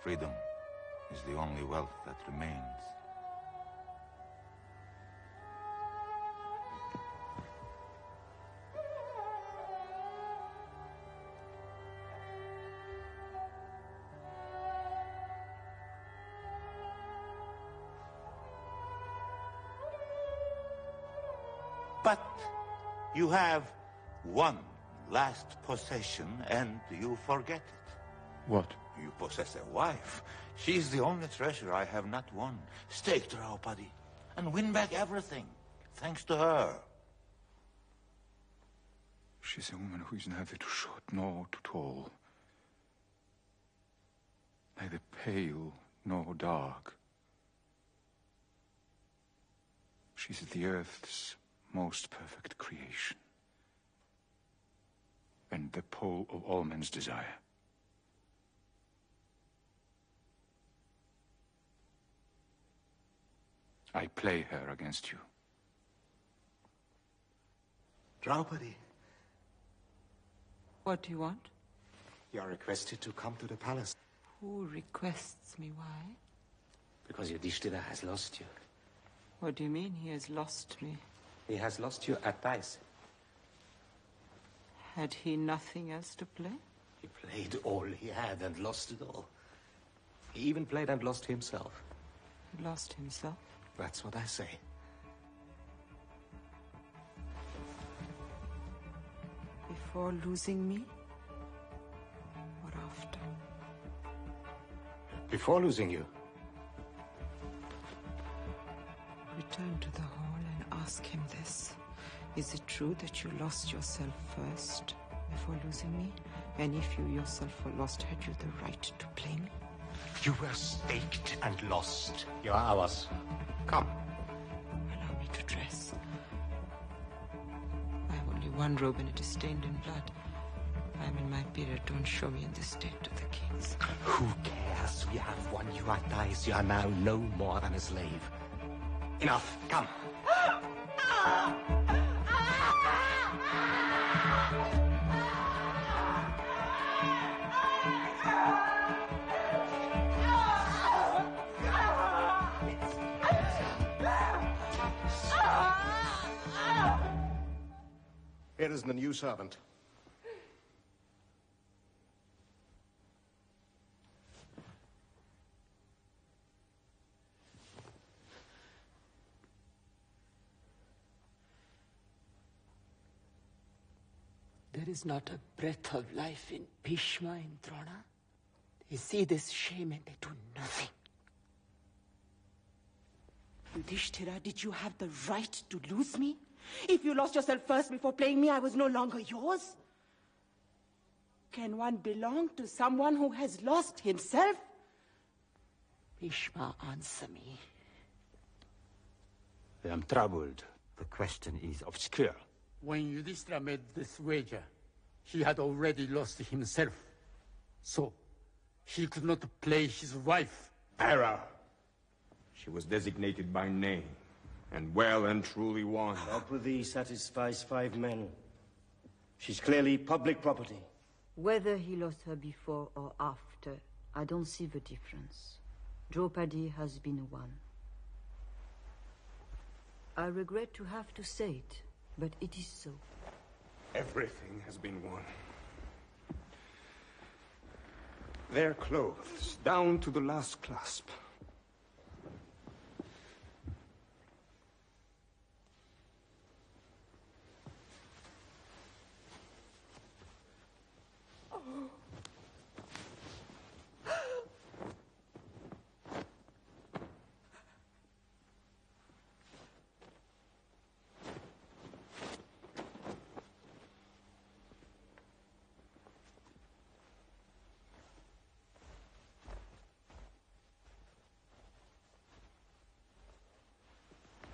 freedom is the only wealth that remains. But you have one last possession and you forget it. What? You possess a wife. She's the only treasure I have not won. Stake Draupadi and win back everything, thanks to her. She's a woman who is neither too short nor too tall. Neither pale nor dark. She's the earth's most perfect creation. And the pole of all men's desire. I play her against you. Draupadi, What do you want? you are requested to come to the palace. Who requests me? Why? Because Yudhishthira has lost you. What do you mean he has lost me? He has lost you at dice. Had he nothing else to play? He played all he had and lost it all. He even played and lost himself. He lost himself? That's what I say. Before losing me? Or after? Before losing you. Return to the hall and ask him this. Is it true that you lost yourself first before losing me? And if you yourself were lost, had you the right to play me? You were staked and lost. You are ours. Come. Allow me to dress. I have only one robe and it is stained in blood. I am in my period. Don't show me in this state to the kings. Who cares? We have won you at dice. You are now no more than a slave. Enough. Come. Here is the new servant. There is not a breath of life in Bhishma and Drona. They see this shame and they do nothing. Yudhishthira, did you have the right to lose me? If you lost yourself first before playing me, I was no longer yours. Can one belong to someone who has lost himself? Bhishma, answer me. I am troubled. The question is obscure. When Yudhishthira made this wager, he had already lost himself. So, he could not play his wife. Error! She was designated by name, and well and truly won. Draupadi satisfies 5 men. She's clearly public property. Whether he lost her before or after, I don't see the difference. Draupadi has been won. I regret to have to say it, but it is so. Everything has been won. Their clothes, down to the last clasp.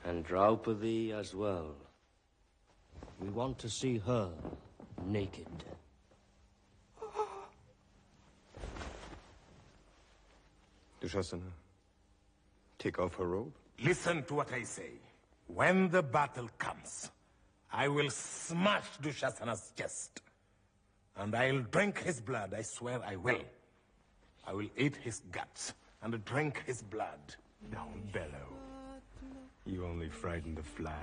And Draupadi as well. We want to see her naked. Dushasana, take off her robe. Listen to what I say. When the battle comes, I will smash Dushasana's chest. And I'll drink his blood, I swear I will. I will eat his guts and drink his blood. Don't bellow. You only frighten the flies.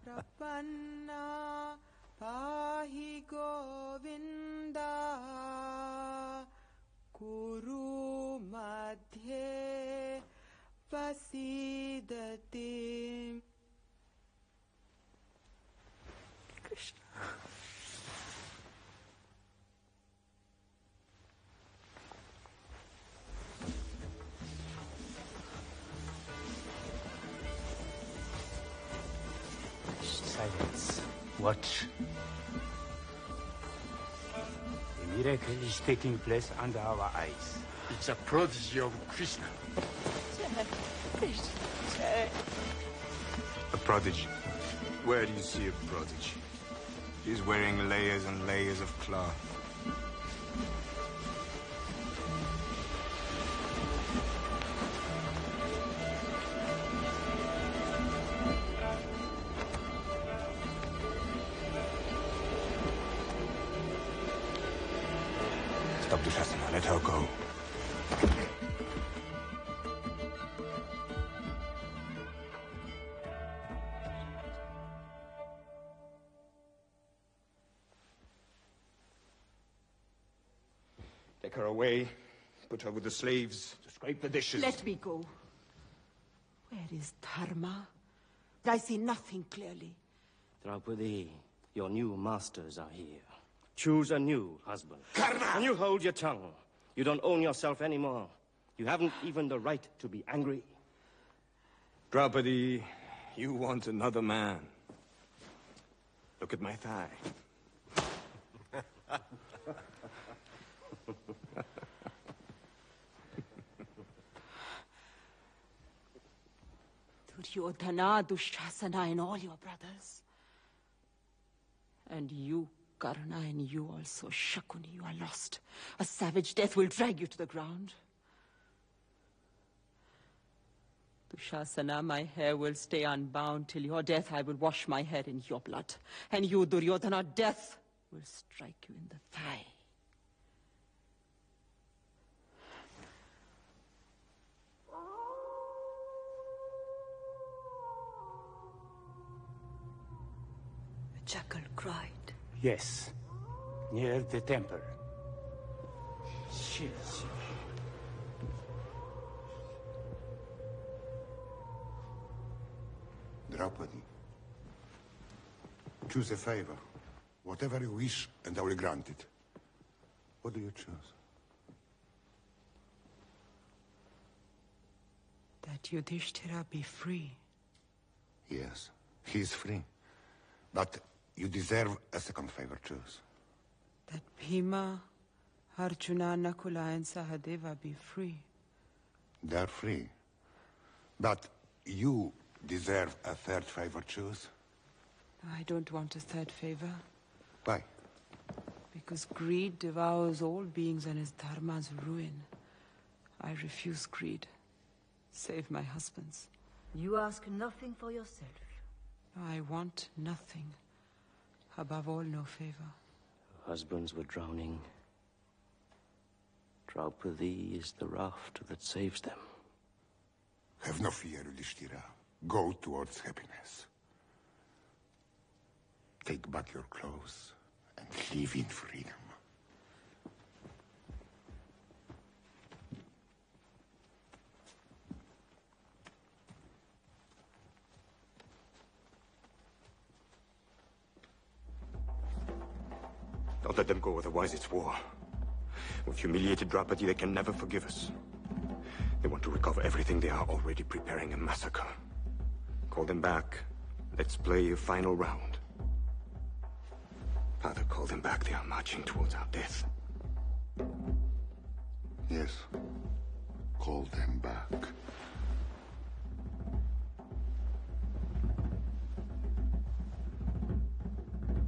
Prapanna pahi Govinda Kuru madhye vasidati. Krishna. Silence. Watch. The miracle is taking place under our eyes. It's a prodigy of Krishna. A prodigy? Where do you see a prodigy? He's wearing layers and layers of cloth. Stop Dushasana, let her go. Take her away, put her with the slaves to scrape the dishes. Let me go. Where is Dharma? I see nothing clearly. Draupadi, your new masters are here. Choose a new husband. Karna! And you hold your tongue. You don't own yourself anymore. You haven't even the right to be angry. Draupadi, you want another man. Look at my thigh. Duryodhana, Dushasana, and all your brothers. And you, Karna, and you also, Shakuni, you are lost. A savage death will drag you to the ground. Dushasana, my hair will stay unbound till your death. I will wash my head in your blood. And you, Duryodhana, death will strike you in the thigh. A jackal cried. Yes, near the temple. Shit. Draupadi, choose a favor. Whatever you wish, and I will grant it. What do you choose? That Yudhishthira be free. Yes, he is free. But you deserve a second favor. Choose. That Bhima, Arjuna, Nakula, and Sahadeva be free. They're free. But You deserve a third favor, choose. I don't want a third favor. Why? Because greed devours all beings and is dharma's ruin. I refuse greed. Save my husbands. You ask nothing for yourself. I want nothing. Above all, no favor. Husbands were drowning. Draupadi is the raft that saves them. Have no fear, Yudhishthira. Go towards happiness. Take back your clothes and live in freedom. Don't let them go, otherwise it's war. We've humiliated Draupadi, they can never forgive us. They want to recover everything, they are already preparing a massacre. Call them back. Let's play a final round. Father, call them back, they are marching towards our death. Yes. Call them back.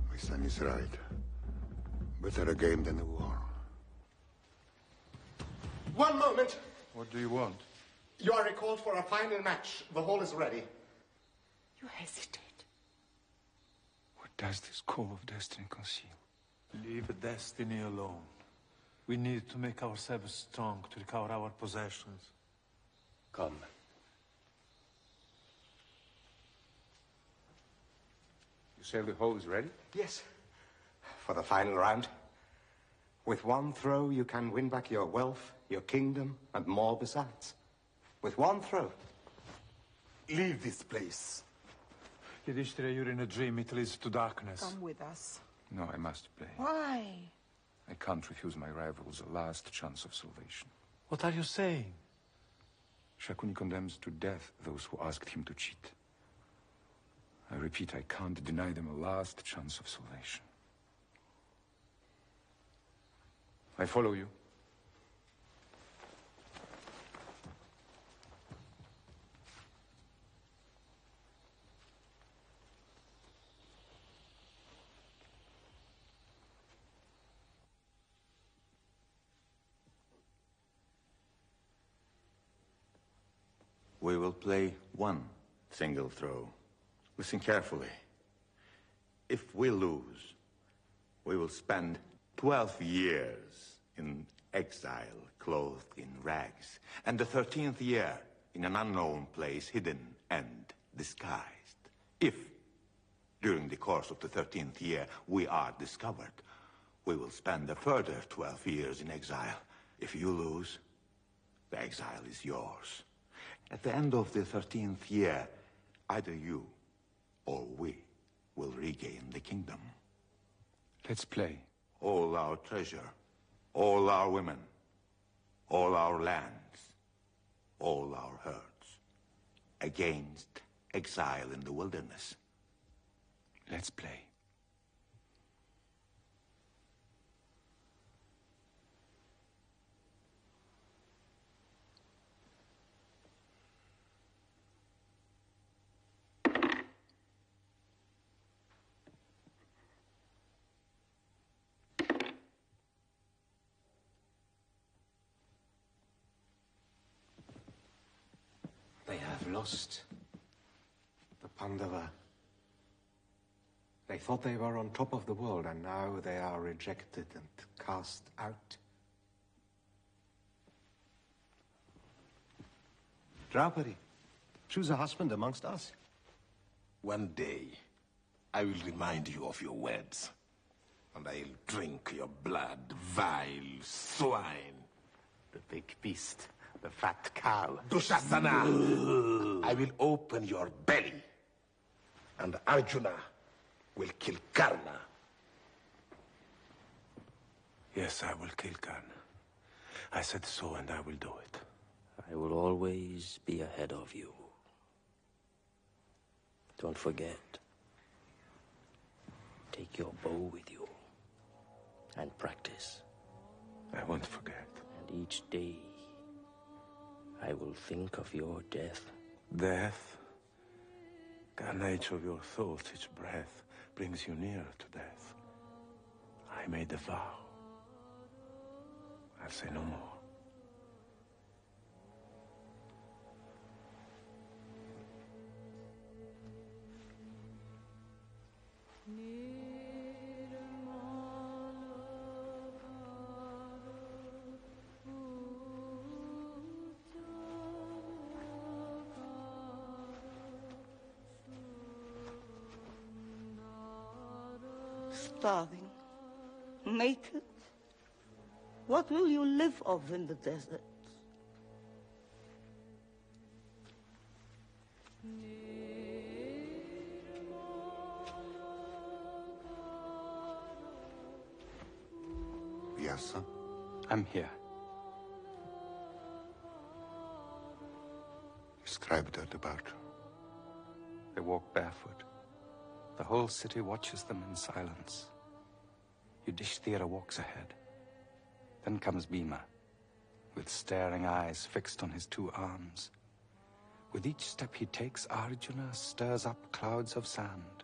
My son is right. Better a game than a war. One moment. What do you want? You are recalled for a final match. The hall is ready. You hesitate. What does this call of destiny conceal? Leave destiny alone. We need to make ourselves strong to recover our possessions. Come. You say the hole is ready? Yes. For the final round. With one throw, you can win back your wealth, your kingdom, and more besides. With one throw. Leave this place. Yudhishthira, you're in a dream. It leads to darkness. Come with us. No, I must play. Why? I can't refuse my rivals a last chance of salvation. What are you saying? Shakuni condemns to death those who asked him to cheat. I repeat, I can't deny them a last chance of salvation. I follow you. We will play one single throw. Listen carefully. If we lose, we will spend 12 years in exile, clothed in rags, and the 13th year in an unknown place, hidden and disguised. If, during the course of the 13th year, we are discovered, we will spend a further 12 years in exile. If you lose, the exile is yours. At the end of the 13th year, either you or we will regain the kingdom. Let's play. All our treasure, all our women, all our lands, all our herds, against exile in the wilderness. Let's play. They have lost. The Pandava. They thought they were on top of the world, and now they are rejected and cast out. Draupadi, choose a husband amongst us. One day, I will remind you of your words, and I'll drink your blood, vile swine. The big beast, the fat cow. Dushasana! I will open your belly, and Arjuna will kill Karna. Yes, I will kill Karna. I said so, and I will do it. I will always be ahead of you. Don't forget. Take your bow with you and practice. I won't forget. And each day, I will think of your death Death? The nature of your thoughts, each breath, brings you nearer to death. I made a vow. I'll say no more. Starving, naked. What will you live of in the desert? Vyasa? I'm here. Describe that about. They walk barefoot. The whole city watches them in silence. Yudhishthira walks ahead. Then comes Bhima, with staring eyes fixed on his two arms. With each step he takes, Arjuna stirs up clouds of sand.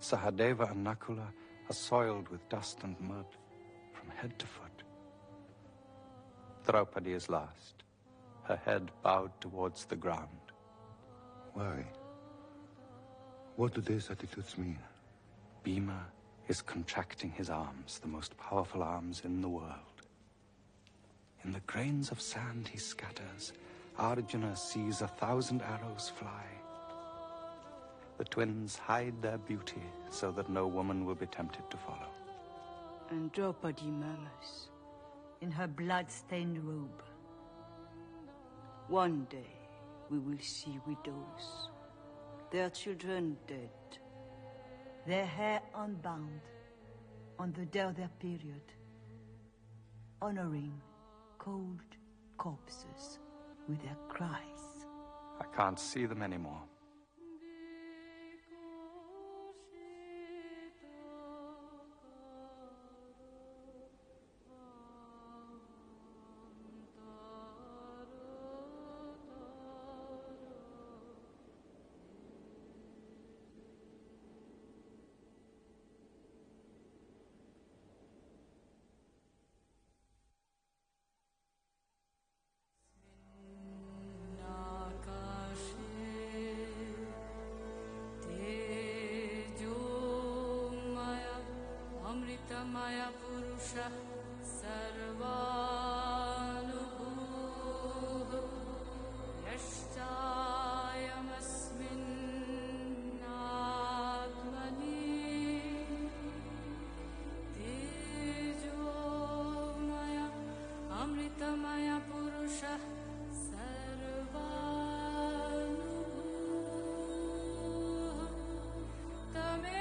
Sahadeva and Nakula are soiled with dust and mud, from head to foot. Draupadi is last, her head bowed towards the ground. Why? What do these attitudes mean? Bhima is contracting his arms, the most powerful arms in the world. In the grains of sand he scatters, Arjuna sees 1,000 arrows fly. The twins hide their beauty so that no woman will be tempted to follow. And Draupadi murmurs, in her blood-stained robe. One day we will see widows, their children dead, their hair unbound, on the day of their period, honoring cold corpses with their cries. I can't see them anymore. Maya Purusha Sarvanubhuh Yashtayamasmin Atmani Tejo Maya Amrita Maya Purusha Sarvanubhuh Tame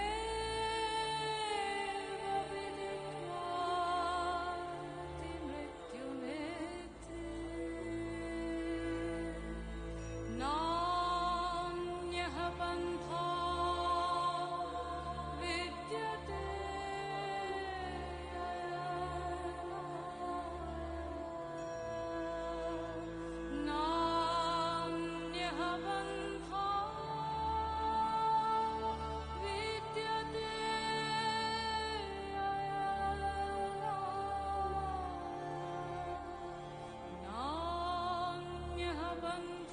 Band